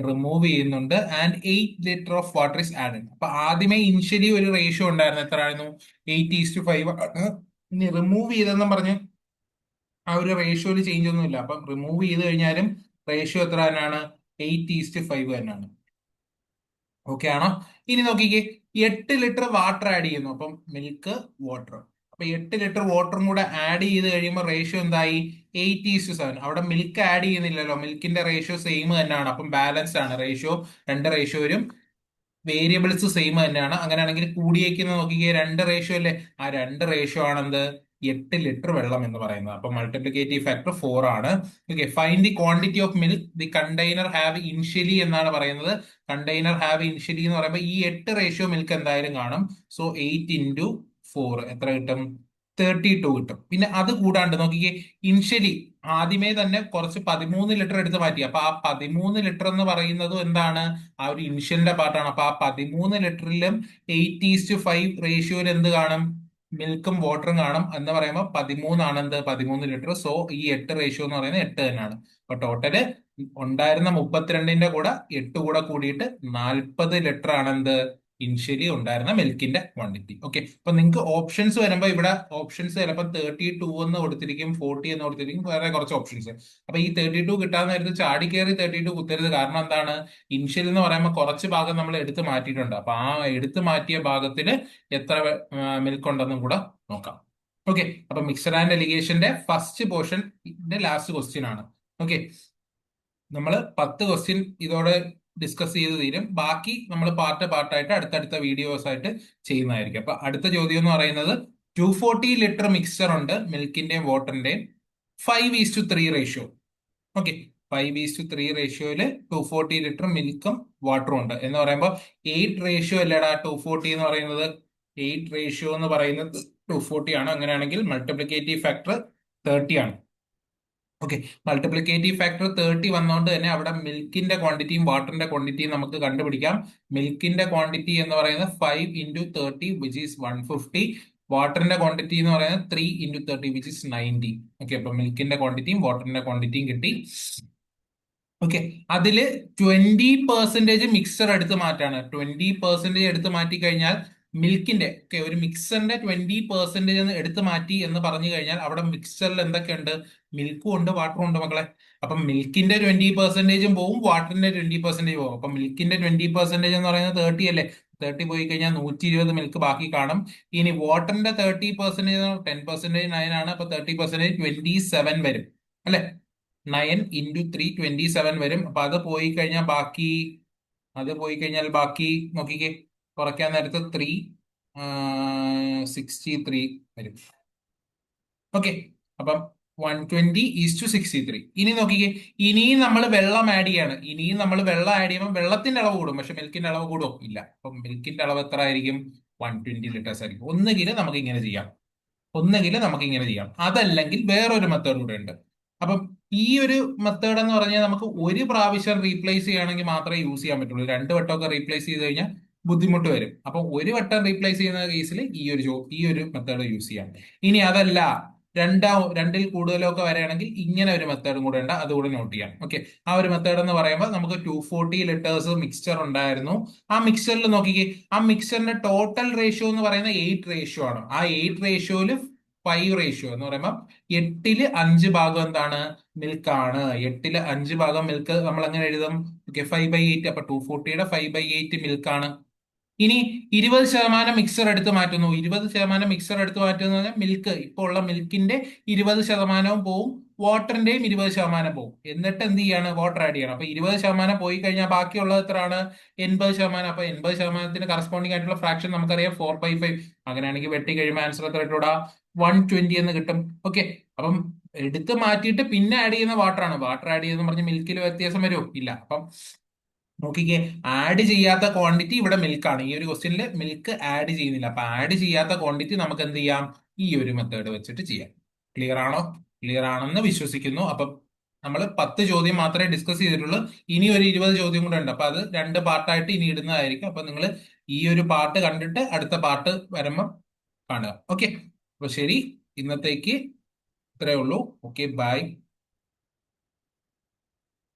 റിമൂവ് ചെയ്യുന്നുണ്ട്. And 8 litre of water is added. അപ്പൊ ആദ്യമേ ഇനിഷ്യലി ഒരു റേഷ്യോ ഉണ്ടായിരുന്നു. എത്ര ആയിരുന്നു? 8:5 ആണ്. ഇനി റിമൂവ് ചെയ്തെന്നും പറഞ്ഞ് ആ ഒരു റേഷ്യോയിൽ ചേഞ്ച് ഒന്നും ഇല്ല. അപ്പം റിമൂവ് ചെയ്ത് കഴിഞ്ഞാലും റേഷ്യോ എത്ര തന്നെയാണ്? 8:5 തന്നെയാണ്. ഓക്കെ ആണോ? ഇനി നോക്കിക്കേ, 8 ലിറ്റർ വാട്ടർ ആഡ് ചെയ്യുന്നു. അപ്പം മിൽക്ക്, വാട്ടർ. അപ്പൊ 8 ലിറ്റർ വാട്ടറും കൂടെ ആഡ് ചെയ്ത് കഴിയുമ്പോൾ റേഷ്യോ എന്തായി? 8:7. അവിടെ മിൽക്ക് ആഡ് ചെയ്യുന്നില്ലല്ലോ. മിൽക്കിന്റെ റേഷ്യോ സെയിം തന്നെയാണ്. അപ്പം ബാലൻസ്ഡ് ആണ് റേഷ്യോ. രണ്ട് റേഷ്യോയിലും വേരിയബിൾസ് സെയിം തന്നെയാണ്. അങ്ങനെയാണെങ്കിൽ കൂടിയേക്കുന്ന നോക്കിക്കേ, രണ്ട് റേഷ്യോ അല്ലേ? ആ രണ്ട് റേഷ്യോ ആണെന്ത്? 8 ലിറ്റർ വെള്ളം എന്ന് പറയുന്നത്. അപ്പൊ മൾട്ടിപ്ലിക്കേറ്റീവ് ഫാക്ടർ 4 ആണ്. Okay, find the quantity of milk the container have initially എന്നാണ് പറയുന്നത്. കണ്ടെയ്നർ ഹാവ് ഇനിഷ്യലി എന്ന് പറയുമ്പോൾ ഈ 8 റേഷ്യോ മിൽക്ക് എന്തായാലും കാണും. സോ 8 × 4 എത്ര കിട്ടും? 32 കിട്ടും. പിന്നെ അത് കൂടാണ്ട് നോക്കിക്കേ, ഇനിഷ്യലി ആദ്യമേ തന്നെ കുറച്ച് 13 ലിറ്റർ എടുത്ത് മാറ്റി. അപ്പൊ ആ 13 ലിറ്റർ എന്ന് പറയുന്നതും എന്താണ്? ആ ഒരു ഇനിഷ്യലിന്റെ പാർട്ടാണ്. അപ്പൊ ആ 13 ലിറ്ററിലും 8:5 റേഷ്യോയിൽ എന്ത് കാണും? മിൽക്കും വാട്ടറും കാണും. എന്ന് പറയുമ്പോൾ 13 എന്ത്? 13 ലിറ്റർ. സോ ഈ 8 റേഷ്യോ എന്ന് പറയുന്നത് 8 തന്നെയാണ്. അപ്പൊ ടോട്ടല് ഉണ്ടായിരുന്ന 32ന്റെ കൂടെ 8 കൂടെ കൂടിയിട്ട് 40 ലിറ്റർ ആണെന്ത്? ഇനിഷ്യലി ഉണ്ടായിരുന്ന മിൽക്കിന്റെ ക്വാണ്ടിറ്റി. ഓക്കെ, അപ്പൊ നിങ്ങൾക്ക് ഓപ്ഷൻസ് വരുമ്പോൾ ഇവിടെ ഓപ്ഷൻസ് ചിലപ്പോൾ 32 എന്ന് കൊടുത്തിരിക്കും, 40 എന്ന് കൊടുത്തിരിക്കും, വേറെ കുറച്ച് ഓപ്ഷൻസ്. അപ്പൊ ഈ 32 കിട്ടാൻ നേരത്ത് ചാടി കയറി 32 കുത്തരുത്. കാരണം എന്താണ്? ഇനിഷ്യൽ എന്ന് പറയുമ്പോൾ കുറച്ച് ഭാഗം നമ്മൾ എടുത്ത് മാറ്റിയിട്ടുണ്ട്. അപ്പൊ ആ എടുത്ത് മാറ്റിയ ഭാഗത്തിൽ എത്ര മിൽക്ക് ഉണ്ടെന്നും കൂടെ നോക്കാം. ഓക്കെ, അപ്പൊ മിക്സർ ആൻഡ് എലിഗേഷന്റെ ഫസ്റ്റ് പോർഷൻ ലാസ്റ്റ് ക്വസ്റ്റ്യൻ ആണ്. ഓക്കെ, നമ്മൾ 10 ക്വസ്റ്റ്യൻ ഇതോടെ ഡിസ്കസ് ചെയ്ത് തീരും. ബാക്കി നമ്മൾ പാർട്ടായിട്ട് അടുത്തടുത്ത വീഡിയോസ് ആയിട്ട് ചെയ്യുന്നതായിരിക്കും. അപ്പൊ അടുത്ത ചോദ്യം എന്ന് പറയുന്നത്, 240 ലിറ്റർ മിക്സർ ഉണ്ട് മിൽക്കിന്റെയും വാട്ടറിന്റെയും, 5:3 റേഷ്യോ. ഓക്കെ, 5:3 റേഷ്യോയില് 240 ലിറ്റർ മിൽക്കും വാട്ടറും ഉണ്ട് എന്ന് പറയുമ്പോൾ 8 റേഷ്യോ അല്ലേടാ 240 എന്ന് പറയുന്നത്? 8 റേഷ്യോ എന്ന് പറയുന്നത് 240 ആണ്. അങ്ങനെയാണെങ്കിൽ മൾട്ടിപ്ലിക്കേറ്റീവ് ഫാക്ടർ 30 ആണ്. ഓക്കെ, മൾട്ടിപ്ലിക്കേറ്റീവ് ഫാക്ടർ 30 വന്നതുകൊണ്ട് തന്നെ അവിടെ മിൽക്കിന്റെ ക്വാണ്ടിറ്റിയും വാട്ടറിന്റെ ക്വാണ്ടിറ്റിയും നമുക്ക് കണ്ടുപിടിക്കാം. മിൽക്കിന്റെ ക്വാണ്ടിറ്റി എന്ന് പറയുന്നത് 5 × 30 വിച്ച് ഈസ് 150. വാട്ടറിന്റെ ക്വാണ്ടിറ്റി എന്ന് പറയുന്നത് 3 × 30 വിച്ച് ഈസ് 90. ഓക്കെ, അപ്പൊ മിൽക്കിന്റെ ക്വാണ്ടിറ്റിയും വാട്ടറിന്റെ ക്വാണ്ടിറ്റിയും കിട്ടി. ഓക്കെ, അതില് 20% മിക്സർ എടുത്ത് മാറ്റാണ്. 20% എടുത്ത് മാറ്റി കഴിഞ്ഞാൽ മിൽക്കിന്റെ, ഓക്കെ, ഒരു മിക്സറിന്റെ 20% എടുത്ത് മാറ്റി എന്ന് പറഞ്ഞു കഴിഞ്ഞാൽ അവിടെ മിക്സറിൽ എന്തൊക്കെയുണ്ട്? മിൽക്കും ഉണ്ട്, വാട്ടറും ഉണ്ട് മക്കളെ. അപ്പൊ മിൽക്കിന്റെ 20% പോവും, വാട്ടറിന്റെ 20% പോകും. അപ്പൊ മിൽക്കിന്റെ 20% എന്ന് പറയുന്നത് 30 അല്ലേ? 30 പോയി കഴിഞ്ഞാൽ 120 മിൽക്ക് ബാക്കി കാണും. ഇനി വാട്ടറിന്റെ 30%, 10% 9 ആണ്. അപ്പൊ 30% 27 വരും അല്ലെ? 9 × 3 27 വരും. അപ്പൊ അത് പോയി കഴിഞ്ഞാൽ ബാക്കി നോക്കിക്കേ, കുറയ്ക്കാൻ നേരത്ത് 63 വരും. ഓക്കെ, അപ്പം 120:63. ഇനി നോക്കിക്കേ, ഇനിയും നമ്മൾ വെള്ളം ആഡ് ചെയ്യാണ്. ഇനിയും നമ്മൾ വെള്ളം ആഡ് ചെയ്യുമ്പോൾ വെള്ളത്തിന്റെ അളവ് കൂടും, പക്ഷെ മിൽക്കിന്റെ അളവ് കൂടുമോ? ഇല്ല. അപ്പം മിൽക്കിന്റെ അളവ് എത്ര ആയിരിക്കും? 120 ലിറ്റേഴ്സ് ആയിരിക്കും. ഒന്നുകിൽ നമുക്ക് ഇങ്ങനെ ചെയ്യാം, അതല്ലെങ്കിൽ വേറൊരു മെത്തേഡ് കൂടെ ഉണ്ട്. അപ്പം ഈ ഒരു മെത്തേഡ് എന്ന് പറഞ്ഞാൽ നമുക്ക് ഒരു പ്രാവശ്യം റീപ്ലേസ് ചെയ്യുകയാണെങ്കിൽ മാത്രമേ യൂസ് ചെയ്യാൻ പറ്റുള്ളൂ. 2 വട്ടമൊക്കെ റീപ്ലേസ് ചെയ്ത് കഴിഞ്ഞാൽ ബുദ്ധിമുട്ട് വരും. അപ്പൊ ഒരു വട്ടം റീപ്ലേസ് ചെയ്യുന്ന കേസിൽ ഈ ഒരു മെത്തേഡ് യൂസ് ചെയ്യാം. ഇനി അതല്ല, രണ്ടിൽ കൂടുതലോ ഒക്കെ വരികയാണെങ്കിൽ ഇങ്ങനെ ഒരു മെത്തേഡും കൂടെ ഉണ്ട്, അതുകൂടെ നോട്ട് ചെയ്യാം. ഓക്കെ, ആ ഒരു മെത്തേഡ് എന്ന് പറയുമ്പോൾ നമുക്ക് 240 ലിറ്റേഴ്സ് മിക്സ്ചർ ഉണ്ടായിരുന്നു. ആ മിക്സ്ചറിൽ നോക്കിക്കേ, ആ മിക്സ്ചറിന്റെ ടോട്ടൽ റേഷ്യോ എന്ന് പറയുന്നത് 8 റേഷ്യോ ആണ്. ആ 8 റേഷ്യോയില് 5 റേഷ്യോ എന്ന് പറയുമ്പോൾ 8/5 എന്താണ്, മിൽക്ക് ആണ്. 8/5 മിൽക്ക് നമ്മൾ എങ്ങനെ എഴുതും? ഓക്കെ, 5/8. അപ്പൊ 240യുടെ 5/8 മിൽക്ക് ആണ്. ഇനി 20% മിക്സർ എടുത്ത് മാറ്റുന്നു. 20% മിക്സർ എടുത്ത് മാറ്റുന്ന മിൽക്ക്, ഇപ്പോൾ ഉള്ള മിൽക്കിന്റെ 20% പോവും, വാട്ടറിന്റെയും 20% പോവും. എന്നിട്ട് എന്ത് ചെയ്യാണ്? വാട്ടർ ആഡ് ചെയ്യണം. അപ്പൊ 20% പോയി കഴിഞ്ഞാൽ ബാക്കിയുള്ളത് എത്രയാണ്? 80%. അപ്പൊ 80%ത്തിന് കറസ്പോണ്ടിങ് ആയിട്ടുള്ള ഫ്രാക്ഷൻ നമുക്കറിയാം 4/5. അങ്ങനെയാണെങ്കിൽ വെട്ടി കഴിയുമ്പോൾ ആൻസർ എത്ര ഇട്ടൂടാ? 120 എന്ന് കിട്ടും. ഓക്കെ, അപ്പം എടുത്ത് മാറ്റിയിട്ട് പിന്നെ ആഡ് ചെയ്യുന്ന വാട്ടർ ആണ്. വാട്ടർ ആഡ് ചെയ്യുന്ന പറഞ്ഞ് മിൽക്കിൽ വ്യത്യാസം വരുമോ? ഇല്ല. അപ്പം നോക്കിക്കേ, ആഡ് ചെയ്യാത്ത ക്വാണ്ടിറ്റി ഇവിടെ മിൽക്ക് ആണ്. ഈ ഒരു ക്വസ്റ്റ്യനിൽ മിൽക്ക് ആഡ് ചെയ്യുന്നില്ല. അപ്പൊ ആഡ് ചെയ്യാത്ത ക്വാണ്ടിറ്റി നമുക്ക് എന്ത് ചെയ്യാം? ഈ ഒരു മെത്തേഡ് വെച്ചിട്ട് ചെയ്യാം. ക്ലിയർ ആണോ? ക്ലിയർ ആണെന്ന് വിശ്വസിക്കുന്നു. അപ്പൊ നമ്മൾ 10 ചോദ്യം മാത്രമേ ഡിസ്കസ് ചെയ്തിട്ടുള്ളൂ. ഇനി ഒരു 20 ചോദ്യം കൂടെ ഉണ്ട്. അപ്പൊ അത് രണ്ട് പാർട്ടായിട്ട് ഇനി ഇടുന്നതായിരിക്കും. അപ്പൊ നിങ്ങൾ ഈ ഒരു പാർട്ട് കണ്ടിട്ട് അടുത്ത പാർട്ട് വരുമ്പം കാണുക. ഓക്കെ, അപ്പൊ ശരി, ഇന്നത്തേക്ക് ഇത്രയേ ഉള്ളൂ. Okay, by.